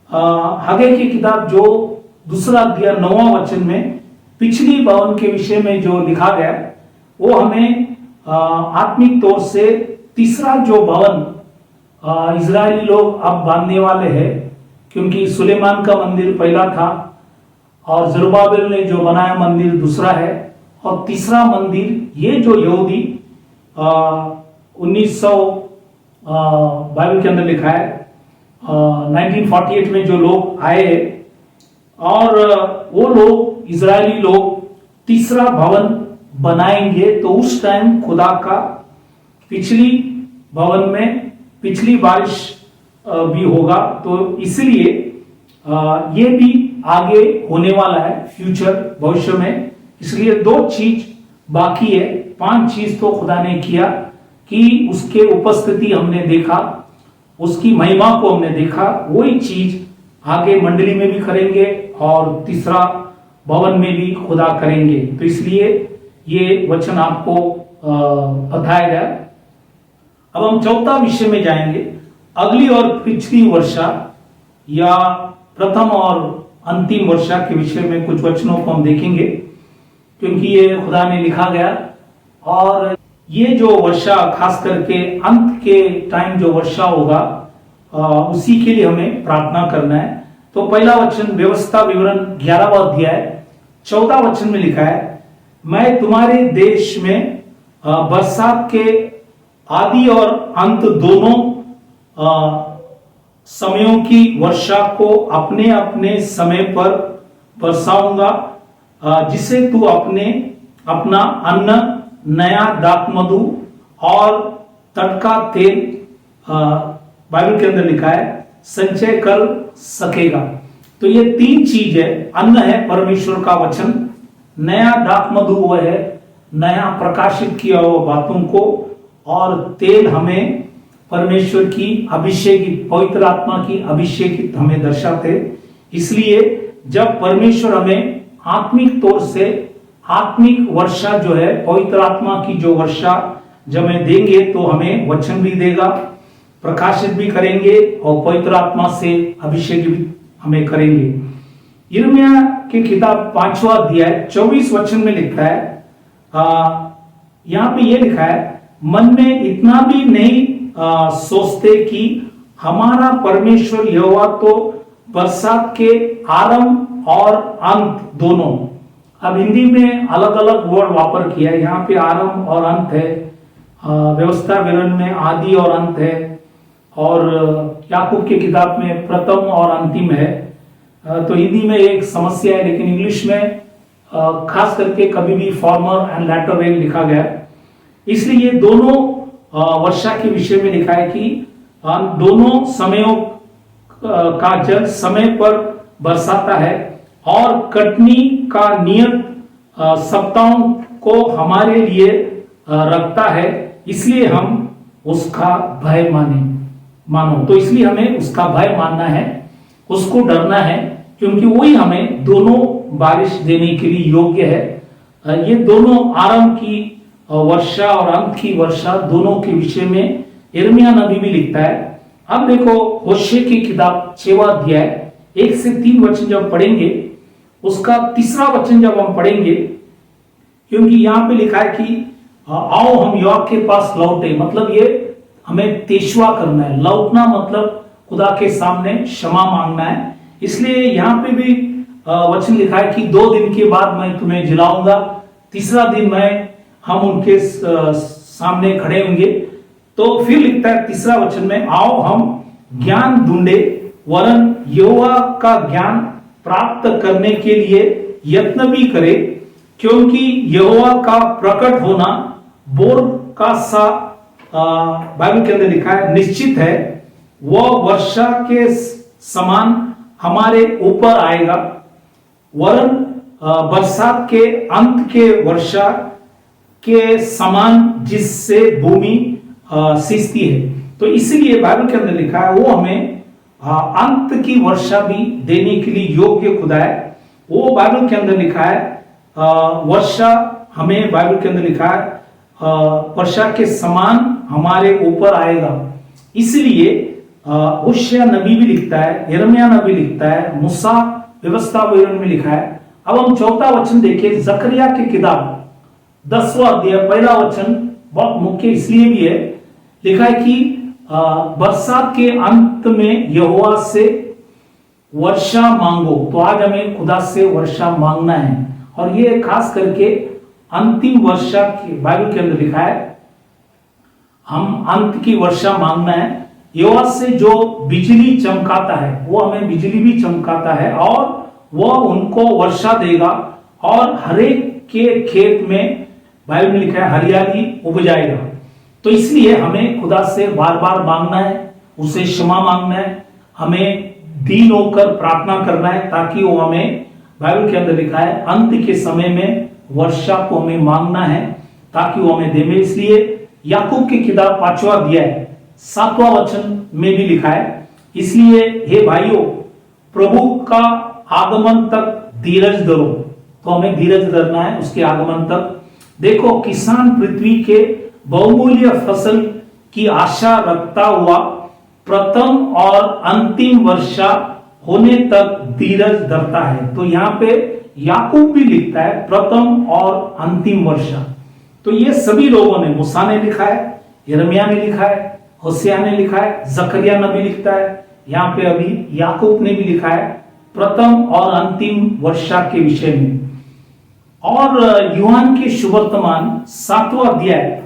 हगे की किताब जो 2 अध्याय 9वां वचन में पिछली भवन के विषय में जो लिखा गया, वो हमें आत्मिक तौर से तीसरा जो भवन इजरायली लोग अब बांधने वाले हैं, क्योंकि सुलेमान का मंदिर पहला था और जरुब्बाबिल ने जो बनाया मंदिर दूसरा है, और तीसरा मंदिर ये जो यहूदी 1900 बाइबल के अंदर लिखा है 1948 में जो लोग आए और वो लोग इजरायली लोग तीसरा भवन बनाएंगे, तो उस टाइम खुदा का पिछली भवन में पिछली बारिश भी होगा। तो इसलिए ये भी आगे होने वाला है फ्यूचर, भविष्य में। इसलिए 2 चीज बाकी है, 5 चीज तो खुदा ने किया कि उसके उपस्थिति हमने देखा, उसकी महिमा को हमने देखा, वही चीज आगे मंडली में भी करेंगे और तीसरा भवन में भी खुदा करेंगे। तो इसलिए ये वचन आपको बताया गया। अब हम 4था विषय में जाएंगे, अगली और पिछली वर्षा या प्रथम और अंतिम वर्षा के विषय में कुछ वचनों को हम देखेंगे, क्योंकि ये खुदा ने लिखा गया। और ये जो वर्षा खास करके अंत के टाइम जो वर्षा होगा उसी के लिए हमें प्रार्थना करना है। तो पहला वचन व्यवस्था विवरण 11वां अध्याय 14 वचन में लिखा है, मैं तुम्हारे देश में बरसात के आदि और अंत दोनों समयों की वर्षा को अपने अपने समय पर बरसाऊंगा, जिसे तू अपना अन्न, नया दाखमधु और टटका तेल, बाइबल के अंदर लिखा है, संचय कर सकेगा। तो ये 3 चीज है। अन्न है परमेश्वर का वचन, नया दाखमधु वो है नया प्रकाशित किया हुआ बातों को, और तेल हमें परमेश्वर की अभिषेकित, पवित्र आत्मा की अभिषेकित हमें दर्शाते। इसलिए जब परमेश्वर हमें आत्मिक तौर से आत्मिक वर्षा जो है, पवित्र आत्मा की जो वर्षा जब हमें देंगे, तो हमें वचन भी देगा, प्रकाशित भी करेंगे और पवित्र आत्मा से अभिषेक भी हमें करेंगे। यिर्मयाह की किताब 5वां अध्याय 24 वचन में लिखता है, यहां पे ये लिखा है, मन में इतना भी नहीं सोचते कि हमारा परमेश्वर यहोवा तो बरसात के आरंभ और अंत दोनों, अब हिंदी में अलग अलग वर्ड वापर किया है, यहाँ पे आरंभ और अंत है, व्यवस्था विवरण में आदि और अंत है, और याकूब की किताब में प्रथम और अंतिम है। तो हिंदी में एक समस्या है, लेकिन इंग्लिश में खास करके कभी भी फॉर्मर एंड लैटर रेन लिखा गया, इसलिए ये दोनों वर्षा के विषय में लिखा है कि दोनों समयों का जल समय पर बरसाता है और कटनी का नियत सप्ताहों को हमारे लिए रखता है, इसलिए हम उसका भय मानो। तो इसलिए हमें उसका भय मानना है, उसको डरना है, क्योंकि वही हमें दोनों बारिश देने के लिए योग्य है। ये दोनों आरंभ की वर्षा और अंत की वर्षा दोनों के विषय में यिर्मयाह नबी भी लिखता है। अब देखो होशे की किताब 6वां अध्याय 1 से 3 वचन जब पढ़ेंगे, उसका 3रा वचन जब हम पढ़ेंगे, क्योंकि यहाँ पे लिखा है कि आओ हम यहोवा के पास लौटे, मतलब ये हमें तेशवा करना है। लौटना मतलब खुदा के सामने क्षमा मांगना है। इसलिए यहाँ पे भी वचन लिखा है कि 2 दिन के बाद मैं तुम्हें जिलाऊंगा, 3रा दिन हम उनके सामने खड़े होंगे। तो फिर लिखता है 3रा वचन में, आओ हम ज्ञान ढूंढे वरन यहोवा का ज्ञान प्राप्त करने के लिए यत्न भी करे, क्योंकि यहोवा का प्रकट होना बोर का सा बाइबल के अंदर लिखा है निश्चित है, वह वर्षा के समान हमारे ऊपर आएगा, वरन बरसात के अंत के वर्षा के समान जिससे भूमि सींचती है। तो इसीलिए बाइबल के अंदर लिखा है वो हमें अंत की वर्षा भी देने के लिए योग्य खुदा है। वो बाइबल के अंदर लिखा है वर्षा, हमें बाइबल के अंदर लिखा है वर्षा के समान हमारे ऊपर आएगा। इसलिए होशे नबी भी लिखता है, यिर्मयाह नबी लिखता है, मूसा व्यवस्था विवरण में लिखा है। अब हम 4था वचन देखें, जकरिया की किताब 10वां अध्याय 1ला वचन बहुत मुख्य इसलिए भी है, लिखा है कि बरसात के अंत में यहोवा से वर्षा मांगो। तो आज हमें खुदा से वर्षा मांगना है, और ये खास करके अंतिम वर्षा की बाइबल के अंदर लिखा है, हम अंत की वर्षा मांगना है। यहोवा से जो बिजली चमकाता है वो हमें बिजली भी चमकाता है, और वह उनको वर्षा देगा, और हरेक के खेत में बाइबल में लिखा है हरियाली उपजाएगा। तो इसलिए हमें खुदा से बार बार मांगना है, उसे क्षमा मांगना है, हमें दीन होकर प्रार्थना करना है, ताकि वो हमें, बाइबल के अंदर लिखा है अंत के समय में वर्षा को हमें मांगना है ताकि वो हमें दे। इसलिए याकूब की किताब 5वां अध्याय 7वां वचन में भी लिखा है, इसलिए हे भाइयों प्रभु का आगमन तक धीरज धरो। तो हमें धीरज धरना है उसके आगमन तक। देखो किसान पृथ्वी के बहुमूल्य फसल की आशा रखता हुआ प्रथम और अंतिम वर्षा होने तक धीरज धरता है। तो यहाँ पे याकूब भी लिखता है प्रथम और अंतिम वर्षा। तो ये सभी लोगों ने, मूसा ने लिखा है, यिर्मयाह ने लिखा है, होशिया ने लिखा है, जकरिया नबी लिखता है, यहाँ पे अभी याकूब ने भी लिखा है प्रथम और अंतिम वर्षा के विषय में। और यूहन्ना के शुभवर्तमान 7वां अध्याय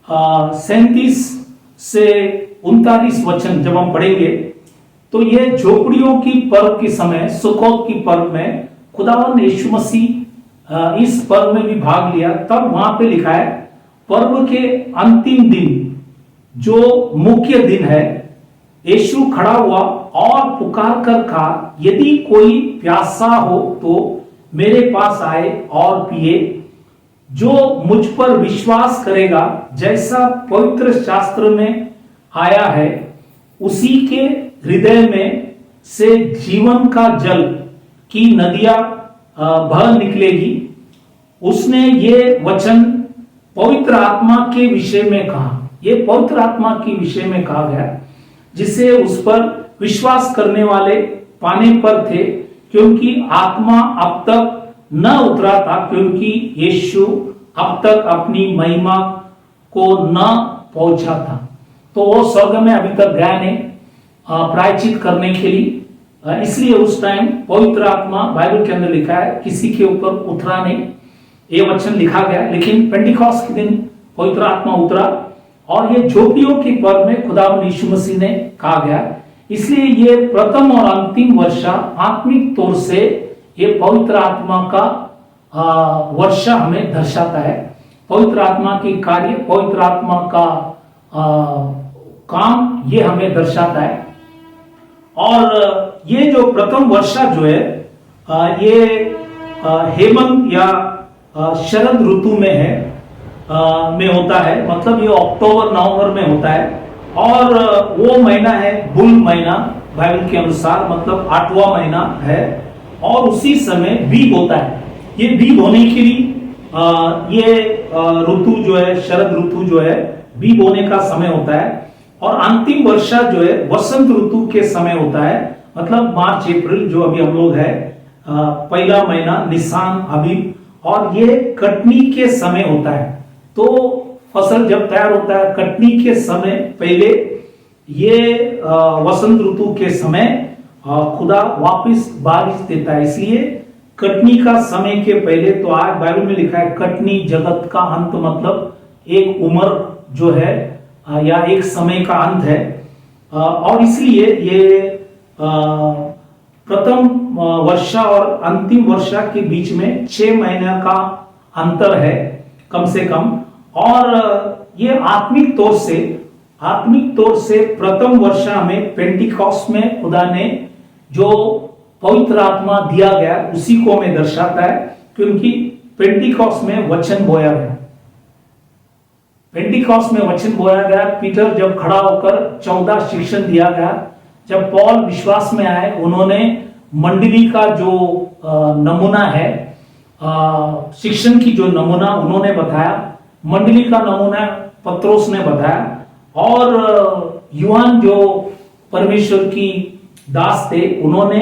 37 से 39 वचन जब हम पढ़ेंगे, तो ये झोपड़ियों की पर्व के समय, सुकोत की पर्व में खुदावंद यीशु मसीह इस पर्व में भी भाग लिया। तब वहां पे लिखा है पर्व के अंतिम दिन जो मुख्य दिन है, यीशु खड़ा हुआ और पुकार कर कहा, यदि कोई प्यासा हो तो मेरे पास आए और पिए। जो मुझ पर विश्वास करेगा, जैसा पवित्र शास्त्र में आया है, उसी के हृदय में से जीवन का जल की नदियां बह निकलेगी। उसने ये वचन पवित्र आत्मा के विषय में कहा। ये पवित्र आत्मा के विषय में कहा गया, जिसे उस पर विश्वास करने वाले पाने पर थे, क्योंकि आत्मा अब तक न उतरा था, क्योंकि यीशु अब तक अपनी महिमा को न पहुंचा था। तो वो स्वर्ग में अभी तक गया नहीं, प्रायश्चित करने के लिए, इसलिए उस टाइम पवित्र आत्मा बाइबल के अंदर लिखा है किसी के ऊपर उतरा नहीं, ये वचन लिखा गया। लेकिन पेंटिकॉस्ट के दिन पवित्र आत्मा उतरा और ये झोपड़ियों के पर्व में खुदावंद यीशु मसीह ने कहा गया। इसलिए ये प्रथम और अंतिम वर्षा आत्मिक तौर से ये पवित्र आत्मा का वर्षा हमें दर्शाता है। पवित्र आत्मा की कार्य, पवित्र आत्मा का काम ये हमें दर्शाता है। और ये जो प्रथम वर्षा जो है ये हेमंत या शरद ऋतु में है, में होता है, मतलब ये अक्टूबर नवंबर में होता है। और वो महीना है बुल महीना बाइबल के अनुसार, मतलब 8वां महीना है। और उसी समय बीज होता है। ये बीज होने के लिए ये ऋतु जो है, शरद ऋतु जो है, बीज बोने का समय होता है। और अंतिम वर्षा जो है वसंत ऋतु के समय होता है, मतलब मार्च अप्रैल जो अभी हम लोग है, पहला महीना निसान अभी, और ये कटनी के समय होता है। तो फसल जब तैयार होता है कटनी के समय पहले, ये वसंत ऋतु के समय खुदा वापस बारिश देता है। इसलिए कटनी का समय के पहले, तो आज बाइबल में लिखा है कटनी जगत का अंत, मतलब एक उम्र जो है या एक समय का अंत है। और इसलिए ये प्रथम वर्षा और अंतिम वर्षा के बीच में 6 महीने का अंतर है कम से कम। और ये आत्मिक तौर से प्रथम वर्षा में पेंटिकॉस्ट में खुदा ने जो पवित्र आत्मा दिया गया उसी को हमें दर्शाता है, क्योंकि पेंटिकॉस्ट में वचन बोया गया। पेंटिकॉस्ट में वचन बोया गया। पीटर जब खड़ा होकर 14 शिक्षण दिया गया, जब पौल विश्वास में आए, उन्होंने मंडली का जो नमूना है, शिक्षण की जो नमूना उन्होंने बताया, मंडली का नमूना पत्रोस ने बताया। और यूहान जो परमेश्वर की दास थे, उन्होंने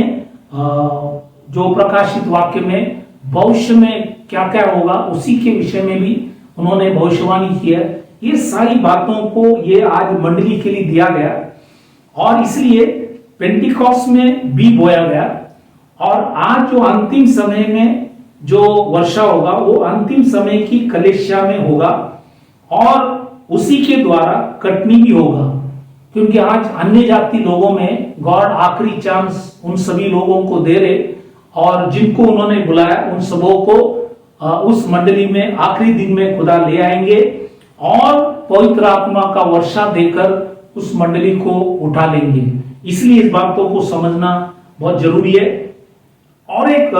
जो प्रकाशित वाक्य में भविष्य में क्या क्या होगा उसी के विषय में भी उन्होंने भविष्यवाणी की है। ये सारी बातों को ये आज मंडली के लिए दिया गया और इसलिए पेंटिकॉस्ट में भी बोया गया। और आज जो अंतिम समय में जो वर्षा होगा वो अंतिम समय की कलेसिया में होगा और उसी के द्वारा कटनी भी होगा, क्योंकि आज अन्य जाति लोगों में गॉड आखिरी चांस उन सभी लोगों को दे रहे और जिनको उन्होंने बुलाया उन सबों को उस मंडली में आखिरी दिन में खुदा ले आएंगे और पवित्र आत्मा का वर्षा देकर उस मंडली को उठा लेंगे। इसलिए इस बातों को समझना बहुत जरूरी है। और एक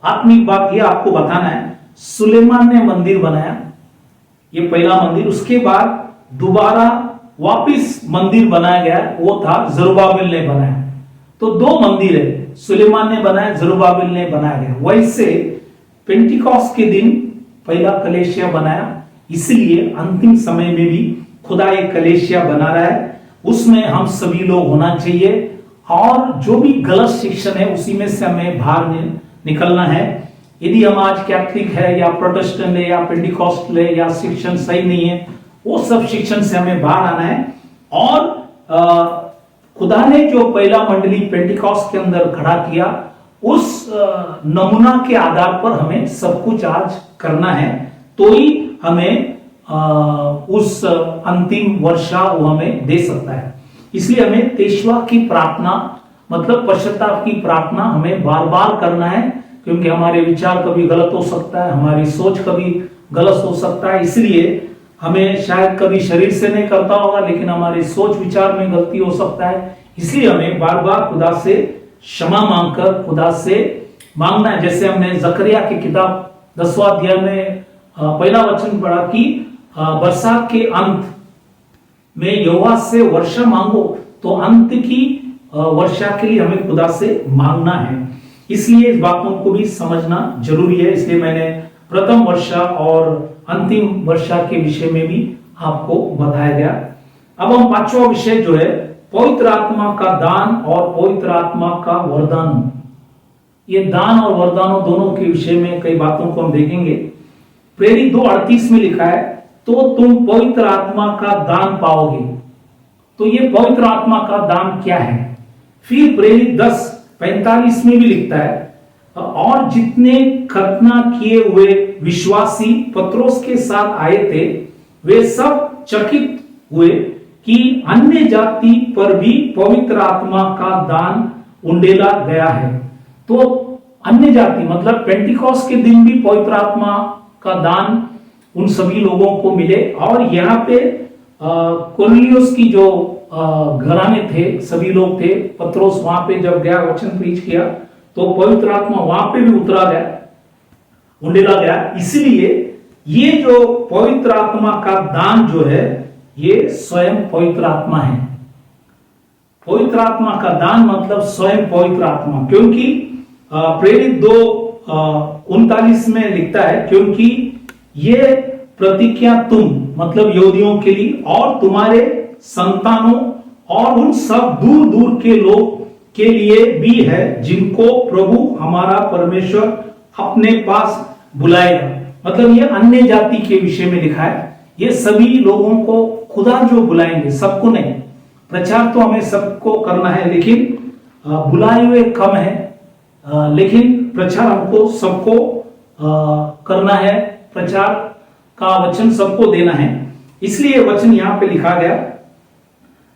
आत्मिक बात यह आपको बताना है, सुलेमान ने मंदिर बनाया, ये पहला मंदिर। उसके बाद दोबारा वापिस मंदिर बनाया गया, वो था जरुब्बाबिल ने बनाया। तो 2 मंदिर है, सुलेमान ने बनाया, जरुब्बाबिल ने बनाया गया। वैसे पेंटिकॉस्ट के दिन पहला कलेसिया बनाया, इसलिए अंतिम समय में भी खुदा एक कलेसिया बना रहा है, उसमें हम सभी लोग होना चाहिए। और जो भी गलत शिक्षण है उसी में से हमें बाहर निकलना है। यदि हम आज कैथलिक है या प्रोटेस्टेंट है या पेंटिकॉस्टल है या शिक्षण सही नहीं है, वो सब शिक्षण से हमें बाहर आना है। और खुदा ने जो पहला मंडली पेंटिकॉस्ट के अंदर खड़ा किया, उस नमूना के आधार पर हमें सब कुछ आज करना है, तो ही हमें उस अंतिम वर्षा वो हमें दे सकता है। इसलिए हमें तेशवा की प्रार्थना, मतलब पश्चाताप की प्रार्थना हमें बार बार करना है, क्योंकि हमारे विचार कभी गलत हो सकता है, हमारी सोच कभी गलत हो सकता है। इसलिए हमें शायद कभी शरीर से नहीं करता होगा, लेकिन हमारी सोच विचार में गलती हो सकता है। इसलिए हमें बार बार खुदा से क्षमा मांगकर खुदा से मांगना है। जैसे हमने जकरिया की किताब 10वां अध्याय में पहला वचन पढ़ा कि बरसात के अंत में यहोवा से वर्षा मांगो, तो अंत की वर्षा के लिए हमें खुदा से मांगना है। इसलिए इस बातों को भी समझना जरूरी है। इसलिए मैंने प्रथम वर्षा और अंतिम वर्षा के विषय में भी आपको बताया गया। अब हम 5वां विषय जो है पवित्र आत्मा का दान और पवित्र आत्मा का वरदान। ये दान और वरदानों दोनों के विषय में कई बातों को हम देखेंगे। प्रेरित 2:38 में लिखा है, तो तुम पवित्र आत्मा का दान पाओगे तो ये पवित्र आत्मा का दान क्या है? फिर प्रेरित 10:45 में भी लिखता है, और जितने खतना किए हुए विश्वासी पत्रोस के साथ आए थे वे सब चकित हुए कि अन्य जाति पर भी पवित्र आत्मा का दान उंडेला गया है। तो अन्य जाति मतलब पेंटिकॉस्ट के दिन भी पवित्र आत्मा का दान उन सभी लोगों को मिले। और यहाँ पे कुरनेलियुस की जो घराने थे, सभी लोग थे, पत्रोस वहां पे जब गया वचन प्रीच किया तो पवित्र आत्मा वहां पे भी उतरा गया, उंडेला गया। इसलिए ये जो पवित्र आत्मा का दान जो है ये स्वयं पवित्र आत्मा है। पवित्र आत्मा का दान मतलब स्वयं पवित्र आत्मा, क्योंकि प्रेरित 2:39 में लिखता है, क्योंकि ये प्रतिज्ञा तुम मतलब यहूदियों के लिए और तुम्हारे संतानों और उन सब दूर दूर के लोग के लिए भी है जिनको प्रभु हमारा परमेश्वर अपने पास बुलाएगा। मतलब ये अन्य जाति के विषय में लिखा है, ये सभी लोगों को खुदा जो बुलाएंगे, सबको नहीं। प्रचार तो हमें सबको करना है, लेकिन बुलाए हुए कम है, लेकिन प्रचार हमको सबको करना है, प्रचार का वचन सबको देना है। इसलिए वचन यहाँ पे लिखा गया।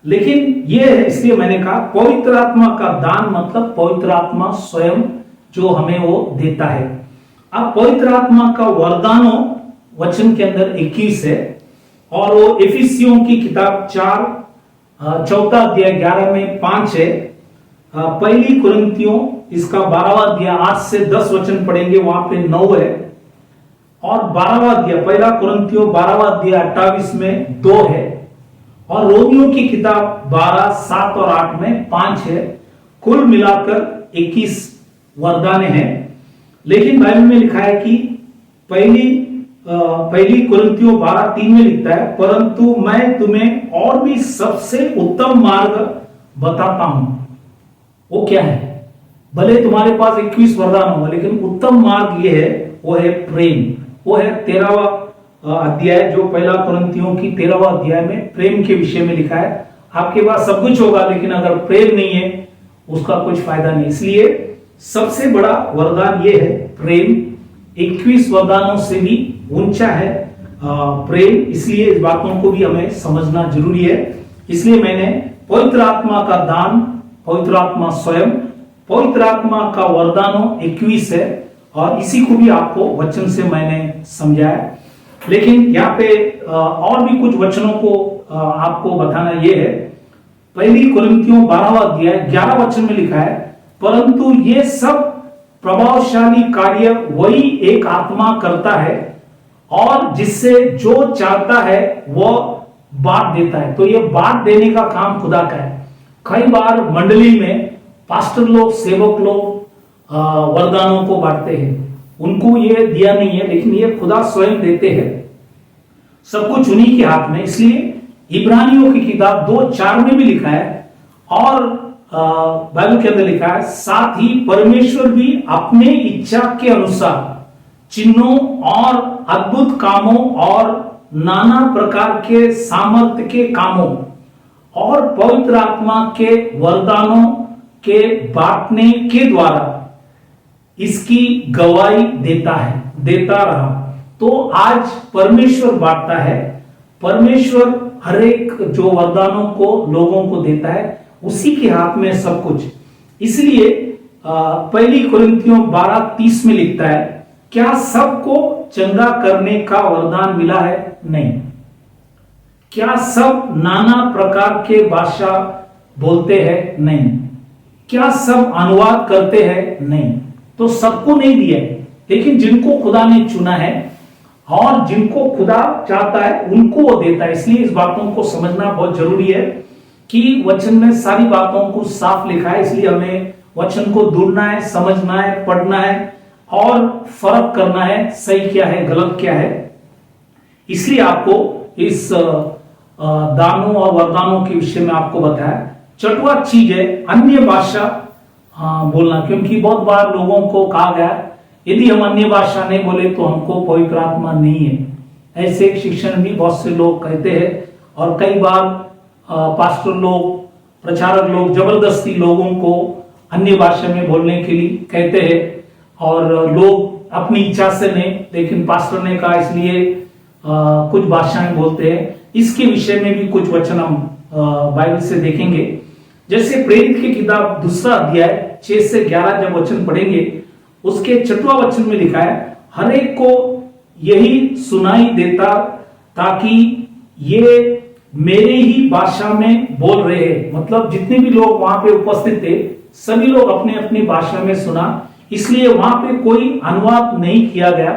लेकिन ये है, इसलिए मैंने कहा पवित्र आत्मा का दान मतलब पवित्र आत्मा स्वयं जो हमें वो देता है। अब पवित्र आत्मा का वरदानों वचन के अंदर 21 है, और वो एफिसियों की किताब 4 अध्याय 11 में 5 है। पहली कुरिन्थियों इसका 12वां अध्याय 8 से 10 वचन पढ़ेंगे, वहां पे 9 है। और 12वां अध्याय पहला कुरिन्थियों 12वां अध्याय 28 में 2 है। और रोमियों की किताब 12, 7 और 8 में 5 है। कुल मिलाकर 21 वरदाने हैं। लेकिन बाइबल में लिखा है कि पहली कुरिन्थियों 12:3 में लिखता है, परंतु मैं तुम्हें और भी सबसे उत्तम मार्ग बताता हूं। वो क्या है? भले तुम्हारे पास 21 वरदान होगा, लेकिन उत्तम मार्ग ये है, वो है प्रेम। वो है 13वां अध्याय, जो पहला कुरिन्थियों की 13वां अध्याय में प्रेम के विषय में लिखा है। आपके पास सब कुछ होगा, लेकिन अगर प्रेम नहीं है उसका कुछ फायदा नहीं। इसलिए सबसे बड़ा वरदान ये है प्रेम। 21 वरदानों से भी ऊंचा है प्रेम। इसलिए इस बातों को भी हमें समझना जरूरी है। इसलिए मैंने पवित्र आत्मा का दान, पवित्र आत्मा स्वयं, पवित्र आत्मा का वरदानों 21 है, और इसी को भी आपको वचन से मैंने समझाया। लेकिन यहाँ पे और भी कुछ वचनों को आपको बताना ये है। पहली कुरिन्थियों 12वां अध्याय 11 वचन में लिखा है, परंतु ये सब प्रभावशाली कार्य वही एक आत्मा करता है, और जिससे जो चाहता है वह बांट देता है। तो ये बांट देने का काम खुदा का है। कई बार मंडली में पास्टर लोग, सेवक लोग वरदानों को बांटते हैं, उनको ये दिया नहीं है, लेकिन ये खुदा स्वयं देते हैं। सब कुछ उन्हीं के हाथ में। इसलिए इब्रानियों की किताब 2:4 में भी लिखा है, और बाइबल के अंदर लिखा है, साथ ही परमेश्वर भी अपने इच्छा के अनुसार चिन्हों और अद्भुत कामों और नाना प्रकार के सामर्थ्य के कामों और पवित्र आत्मा के वरदानों के बांटने के द्वारा इसकी गवाही देता रहा। तो आज परमेश्वर बांटता है। परमेश्वर हर एक जो वरदानों को लोगों को देता है, उसी के हाथ में सब कुछ। इसलिए पहली कुरिन्थियों 12:30 में लिखता है, क्या सबको चंगा करने का वरदान मिला है? नहीं। क्या सब नाना प्रकार के भाषा बोलते हैं? नहीं। क्या सब अनुवाद करते हैं? नहीं। तो सबको नहीं दिया, लेकिन जिनको खुदा ने चुना है और जिनको खुदा चाहता है उनको वो देता है। इसलिए इस बातों को समझना बहुत जरूरी है कि वचन में सारी बातों को साफ लिखा है। इसलिए हमें वचन को ढूंढना है, समझना है, पढ़ना है और फर्क करना है, सही क्या है, गलत क्या है। इसलिए आपको इस दानों और वरदानों के विषय में आपको बताया। छठवां चीज है अन्य भाषा बोलना, क्योंकि बहुत बार लोगों को कहा गया यदि हम अन्य भाषा नहीं बोले तो हमको पवित्र आत्मा नहीं है। ऐसे शिक्षण भी बहुत से लोग कहते हैं, और कई बार पास्टर लोग, प्रचारक लोग जबरदस्ती लोगों को अन्य भाषा में बोलने के लिए कहते हैं, और लोग अपनी इच्छा से नहीं, लेकिन पास्टर ने कहा इसलिए कुछ भाषाएं बोलते हैं। इसके विषय में भी कुछ वचन हम बाइबल से देखेंगे। जैसे प्रेरित की किताब 2 अध्याय 6 से 11 जब वचन पढ़ेंगे, उसके 6वां वचन में लिखा है, हर एक को यही सुनाई देता ताकि ये मेरे ही भाषा में बोल रहे हैं। मतलब जितने भी लोग वहां पे उपस्थित थे सभी लोग अपने अपनी भाषा में सुना, इसलिए वहां पे कोई अनुवाद नहीं किया गया,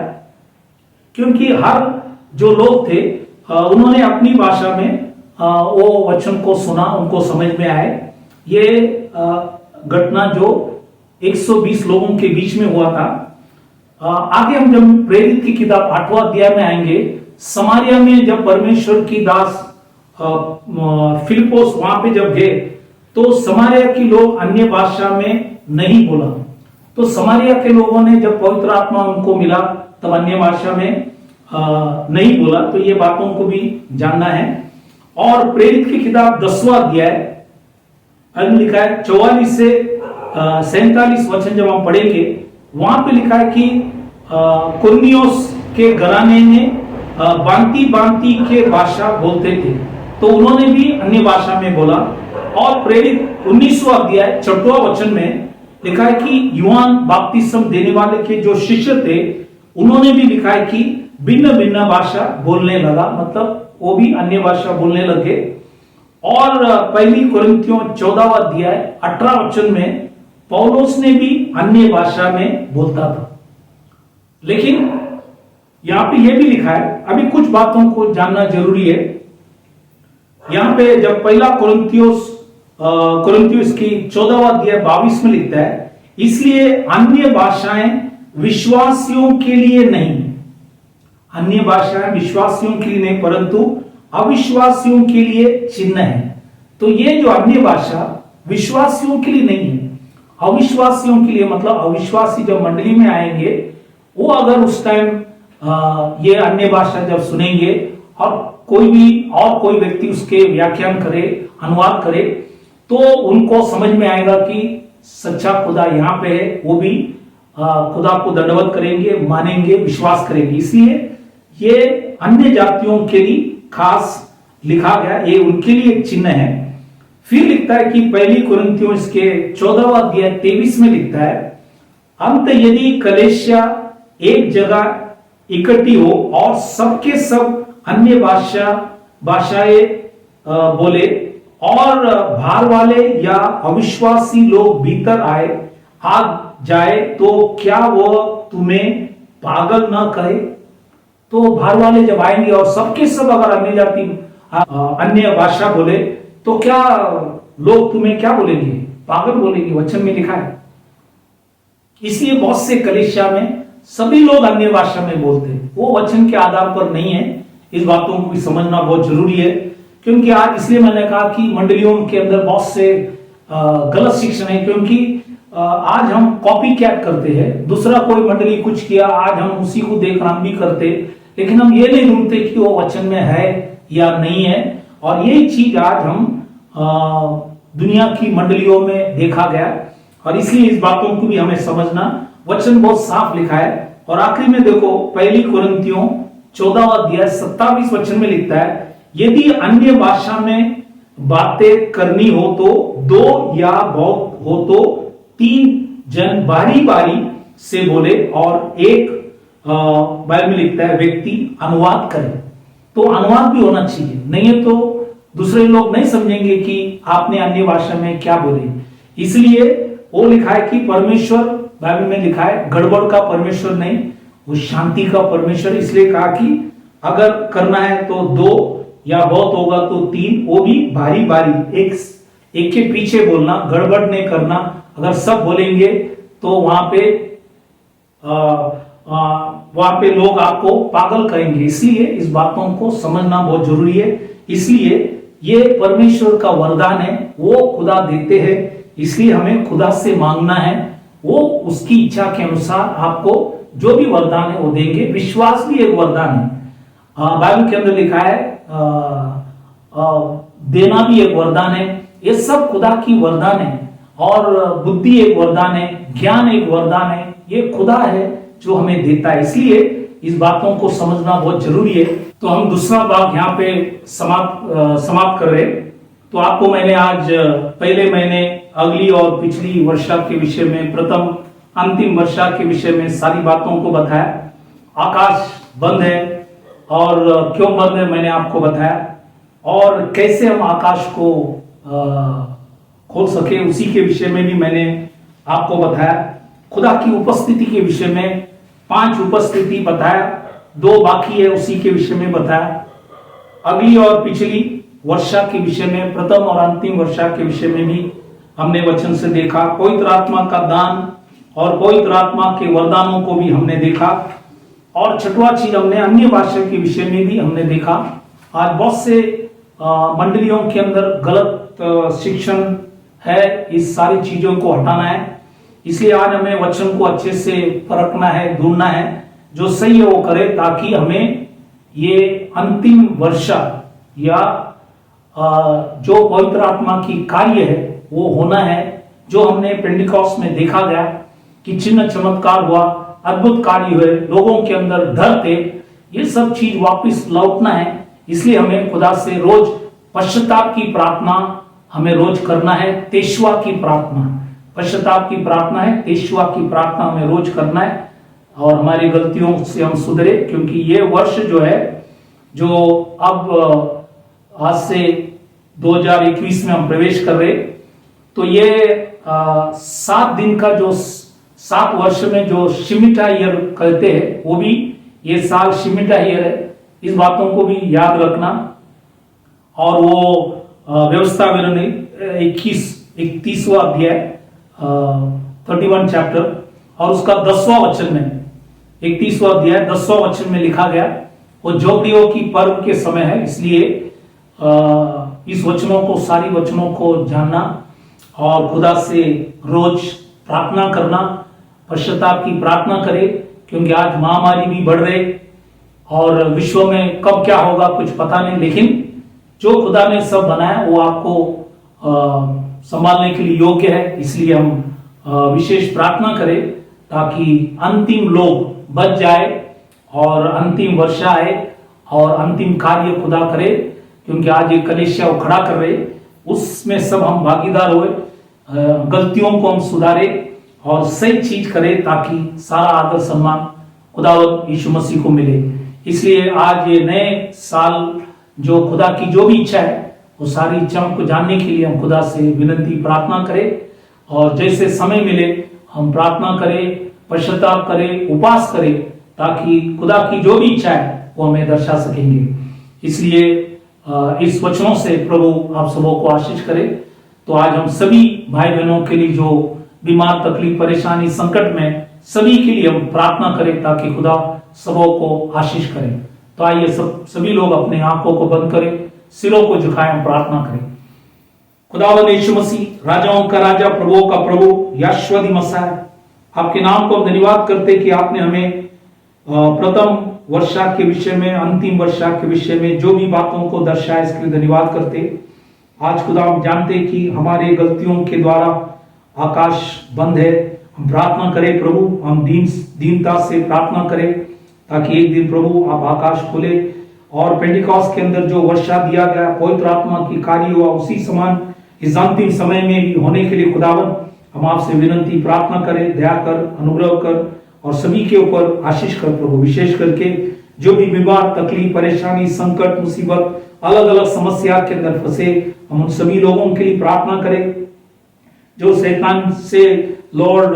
क्योंकि हर जो लोग थे उन्होंने अपनी भाषा में वो वचन को सुना, उनको समझ में आए। ये घटना जो 120 लोगों के बीच में हुआ था। आगे हम जब प्रेरित की किताब 8वां अध्याय में आएंगे, समारिया में जब परमेश्वर की दास फिलिपोस वहां पे जब गए तो समारिया के लोग अन्य भाषा में नहीं बोला, तो समारिया के लोगों ने जब पवित्र आत्मा उनको मिला तब अन्य भाषा में नहीं बोला। तो ये बातों को भी जानना है। और प्रेरित की किताब 10वां अध्याय लिखा है 44 से 47 वचन जब हम पढ़ेंगे, वहां पे लिखा है कि कुर्नियोस के घराने ने बांती बांती के भाषा बोलते थे, तो उन्होंने भी अन्य भाषा में बोला। और प्रेरित 19वां अध्याय 6वां वचन में लिखा है कि यूहान बपतिस्मा देने वाले के जो शिष्य थे उन्होंने भी लिखा है कि भिन्न भिन्न भाषा बोलने लगा, मतलब वो भी अन्य भाषा बोलने लगे। और पहली कुरिन्थियों 14वां अध्याय 18 वचन में पौलुस ने भी अन्य भाषा में बोलता था। लेकिन यहां पे यह भी लिखा है, अभी कुछ बातों को जानना जरूरी है। यहां पे जब पहला कुरिन्थियोस की 14वां अध्याय 22 में लिखता है, इसलिए अन्य भाषाएं विश्वासियों के लिए नहीं, अन्य भाषाएं विश्वासियों के लिए नहीं परंतु अविश्वासियों के लिए चिन्ह है। तो ये जो अन्य भाषा विश्वासियों के लिए नहीं है, अविश्वासियों के लिए, मतलब अविश्वासी जब मंडली में आएंगे वो अगर उस टाइम ये अन्य भाषा जब सुनेंगे और कोई व्यक्ति उसके व्याख्यान करे, अनुवाद करे, तो उनको समझ में आएगा कि सच्चा खुदा यहाँ पे है। वो भी खुदा को दंडवत करेंगे, मानेंगे, विश्वास करेंगे। इसलिए ये अन्य जातियों के लिए खास लिखा गया, ये उनके लिए एक चिन्ह है। फिर लिखता है कि पहली कुरिन्थियों इसके 14वां अध्याय 23 में लिखता है, अंत यदि कलीसिया एक जगह इकट्ठी हो और सबके सब अन्य भाषाएं बोले और बाहर वाले या अविश्वासी लोग भीतर आ जाए तो क्या वो तुम्हें पागल ना कहे? तो बाहर वाले जब आएंगे और सबके सब अगर अन्य जाति अन्य भाषा बोले तो क्या लोग तुम्हें क्या बोलेंगे? पागल बोलेंगे, वचन में लिखा है। इसलिए बहुत से कलीसिया में सभी लोग अन्य भाषा में बोलते हैं, वो वचन के आधार पर नहीं है। इस बातों को भी समझना बहुत जरूरी है, क्योंकि आज इसलिए मैंने कहा कि मंडलियों के अंदर बहुत से गलत शिक्षण है, क्योंकि आज हम कॉपी कैट करते हैं। दूसरा कोई मंडली कुछ किया, आज हम उसी को देख हम भी करते, लेकिन हम ये नहीं ढूंढते कि वो वचन में है या नहीं है। और यही चीज आज हम दुनिया की मंडलियों में देखा गया, और इसलिए इस बातों को भी हमें समझना। वचन बहुत साफ लिखा है। और आखिरी में देखो, पहली कुरिन्थियों 14वां अध्याय 27 वचन में लिखता है, यदि अन्य भाषा में बातें करनी हो तो 2 या बहुत हो तो 3 जन बारी बारी से बोले और एक बाइबल में लिखता है व्यक्ति अनुवाद करे। तो अनुवाद भी होना चाहिए, नहीं है तो दूसरे लोग नहीं समझेंगे कि आपने अन्य भाषा में क्या बोले। इसलिए वो लिखा है कि परमेश्वर, बाइबल में लिखा है गड़बड़ का परमेश्वर नहीं, वो शांति का परमेश्वर। इसलिए कहा कि अगर करना है तो 2 या बहुत होगा तो 3, वो भी बारी बारी एक के पीछे बोलना, गड़बड़ नहीं करना। अगर सब बोलेंगे तो वहां पे लोग आपको पागल कहेंगे। इसलिए इस बातों को समझना बहुत जरूरी है। इसलिए ये परमेश्वर का वरदान है, वो खुदा देते हैं, इसलिए हमें खुदा से मांगना है। वो उसकी इच्छा के अनुसार आपको जो भी वरदान है वो देंगे। विश्वास भी एक वरदान है। बाइबल के अंदर लिखा है देना भी एक वरदान है। ये सब खुदा की वरदान है। और बुद्धि एक वरदान है, ज्ञान एक वरदान है। ये खुदा है जो हमें देता है। इसलिए इस बातों को समझना बहुत जरूरी है। तो हम दूसरा भाग यहाँ पे समाप्त कर रहे। तो आपको मैंने आज पहले महीने अगली और पिछली वर्षा के विषय में, प्रथम अंतिम वर्षा के विषय में सारी बातों को बताया। आकाश बंद है और क्यों बंद है मैंने आपको बताया, और कैसे हम आकाश को खोल सके उसी के विषय में भी मैंने आपको बताया। खुदा की उपस्थिति के विषय में 5 उपस्थिति बताया, 2 बाकी है उसी के विषय में बताया। अगली और पिछली वर्षा के विषय में, प्रथम और अंतिम वर्षा के विषय में भी हमने वचन से देखा। पवित्र आत्मा का दान और पवित्र आत्मा के वरदानों को भी हमने देखा। और छठवां चीज हमने अन्य भाषा के विषय में भी हमने देखा। आज बहुत से मंडलियों के अंदर गलत शिक्षण है, इस सारी चीजों को हटाना है। इसलिए आज हमें वचन को अच्छे से परखना है, ढूंढना है, जो सही है वो करे, ताकि हमें ये अंतिम वर्षा या जो पवित्र आत्मा की कार्य है वो होना है, जो हमने पेंटिकॉस्ट में देखा गया कि चिन्ह चमत्कार हुआ, अद्भुत कार्य हुए, लोगों के अंदर डर थे। ये सब चीज वापस लौटना है। इसलिए हमें खुदा से रोज पश्चाताप की प्रार्थना हमें रोज करना है। तेशवा की प्रार्थना, पश्चाताप की प्रार्थना है, तेशवा की प्रार्थना हमें रोज करना है, और हमारी गलतियों से हम सुधरे। क्योंकि ये वर्ष जो है, जो अब आज से 2021 में हम प्रवेश कर रहे, तो ये 7 दिन का जो 7 वर्ष में जो शिमिटा ईयर कहते हैं, वो भी ये साल शिमिटा ईयर है। इस बातों को भी याद रखना। और वो व्यवस्था विवरणी 31वां अध्याय 31 चैप्टर और उसका 10वां वचन में, 31वां अध्याय 10वां वचन में लिखा गया, वो जोगियों की पर्व के समय है। इसलिए इस वचनों को, सारी वचनों को जानना और खुदा से रोज प्रार्थना करना, पश्चाताप की प्रार्थना करे। क्योंकि आज महामारी भी बढ़ रही और विश्व में कब क्या होगा कुछ पता नहीं, लेकिन जो खुदा ने सब बनाया वो आपको संभालने के लिए योग्य है। इसलिए हम विशेष प्रार्थना करें ताकि अंतिम लोग बच जाए और अंतिम वर्षा आए और अंतिम कार्य खुदा करे। क्योंकि आज ये कलीसिया वो खड़ा कर रहे, उसमें सब हम भागीदार हुए, गलतियों को हम सुधारे और सही चीज करें, ताकि सारा आदर सम्मान खुदावंद यीशु मसीह को मिले। इसलिए आज ये नए साल जो खुदा की जो भी इच्छा है, वो सारी इच्छाओं को जानने के लिए हम खुदा से विनती प्रार्थना करें, और जैसे समय मिले हम प्रार्थना करें, पश्चाताप करें, उपवास करें, ताकि खुदा की जो भी इच्छा है वो हमें दर्शा सकेंगे। इसलिए इस वचनों से प्रभु आप सबों को आशीष करे। तो आज हम सभी भाई बहनों के लिए जो बीमार, तकलीफ, परेशानी, संकट में, सभी के लिए हम प्रार्थना करें ताकि खुदा सबों को आशीष करे। तो आइए सभी लोग अपने आंखों को बंद करें, सिरों को झुकाएं, हम प्रार्थना करें। खुदावंद यीशु मसीह, राजाओं का राजा, प्रभुओं का प्रभु, यहोवा मसीह, आपके नाम को हम धन्यवाद करते कि आपने हमें प्रथम वर्षा के विषय में, अंतिम वर्षा के विषय में जो भी बातों को दर्शाया, इसके लिए धन्यवाद करते। आज खुदा हम जानते कि हमारे गलतियों के द्वारा आकाश बंद है। हम प्रार्थना करें प्रभु, हम दीनता से प्रार्थना करें ताकि एक दिन प्रभु आप आकाश खोले और पेंटिकॉस्ट के अंदर जो वर्षा दिया गया, पवित्र आत्मा की कार्य हुआ, उसी समान इस अंतिम समय में भी होने के लिए खुदावन हम आपसे विनती प्रार्थना करें। दया कर, अनुग्रह कर और सभी के ऊपर आशीष कर प्रभु। विशेष करके जो भी बीमार, तकलीफ, परेशानी, संकट, मुसीबत, अलग अलग समस्या के अंदर फंसे, हम उन सभी लोगों के लिए प्रार्थना करें जो शैतान से लॉर्ड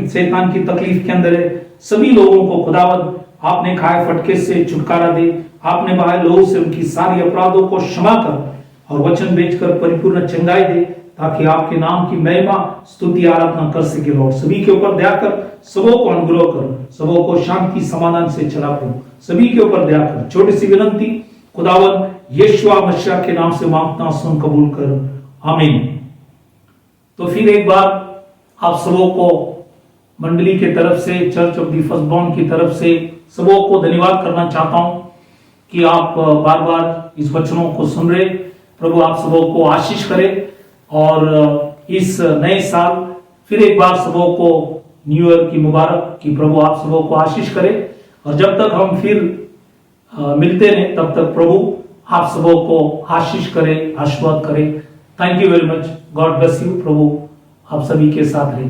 शैतान की तकलीफ के अंदर है। सभी लोगों को खुदावंद आपने खाए फटके से छुटकारा दे, आपने बहाए लोगों से उनकी सारी अपराधों को क्षमा कर और वचन बेचकर परिपूर्ण चंगाई दे, ताकि आपके नाम की महिमा, स्तुति, आराधना कर सके। लॉर्ड सभी के ऊपर दया कर, सबों को अनुग्रह कर, सबों को शांति समाधान से चला प्रभु, सभी के ऊपर दया कर। छोटी सी विनती खुदावंद यीशु मसीह के नाम से मांगता, सुन कबूल कर, आमीन। तो फिर एक बार आप सबों को मंडली के तरफ से, चर्च ऑफ द फर्स्टबॉर्न की तरफ से सबों को धन्यवाद करना चाहता हूं कि आप बार बार इस वचनों को सुन रहे, प्रभु आप सबों को आशीष करे और इस नए साल फिर एक बार सबों को न्यू ईयर की मुबारक कि प्रभु आप सबों को आशीष करे। और जब तक हम फिर मिलते रहे तब तक प्रभु आप सबों को आशीष करे, आशीर्वाद करे। Thank you very much. God bless you. प्रभु आप सभी के साथ रहे।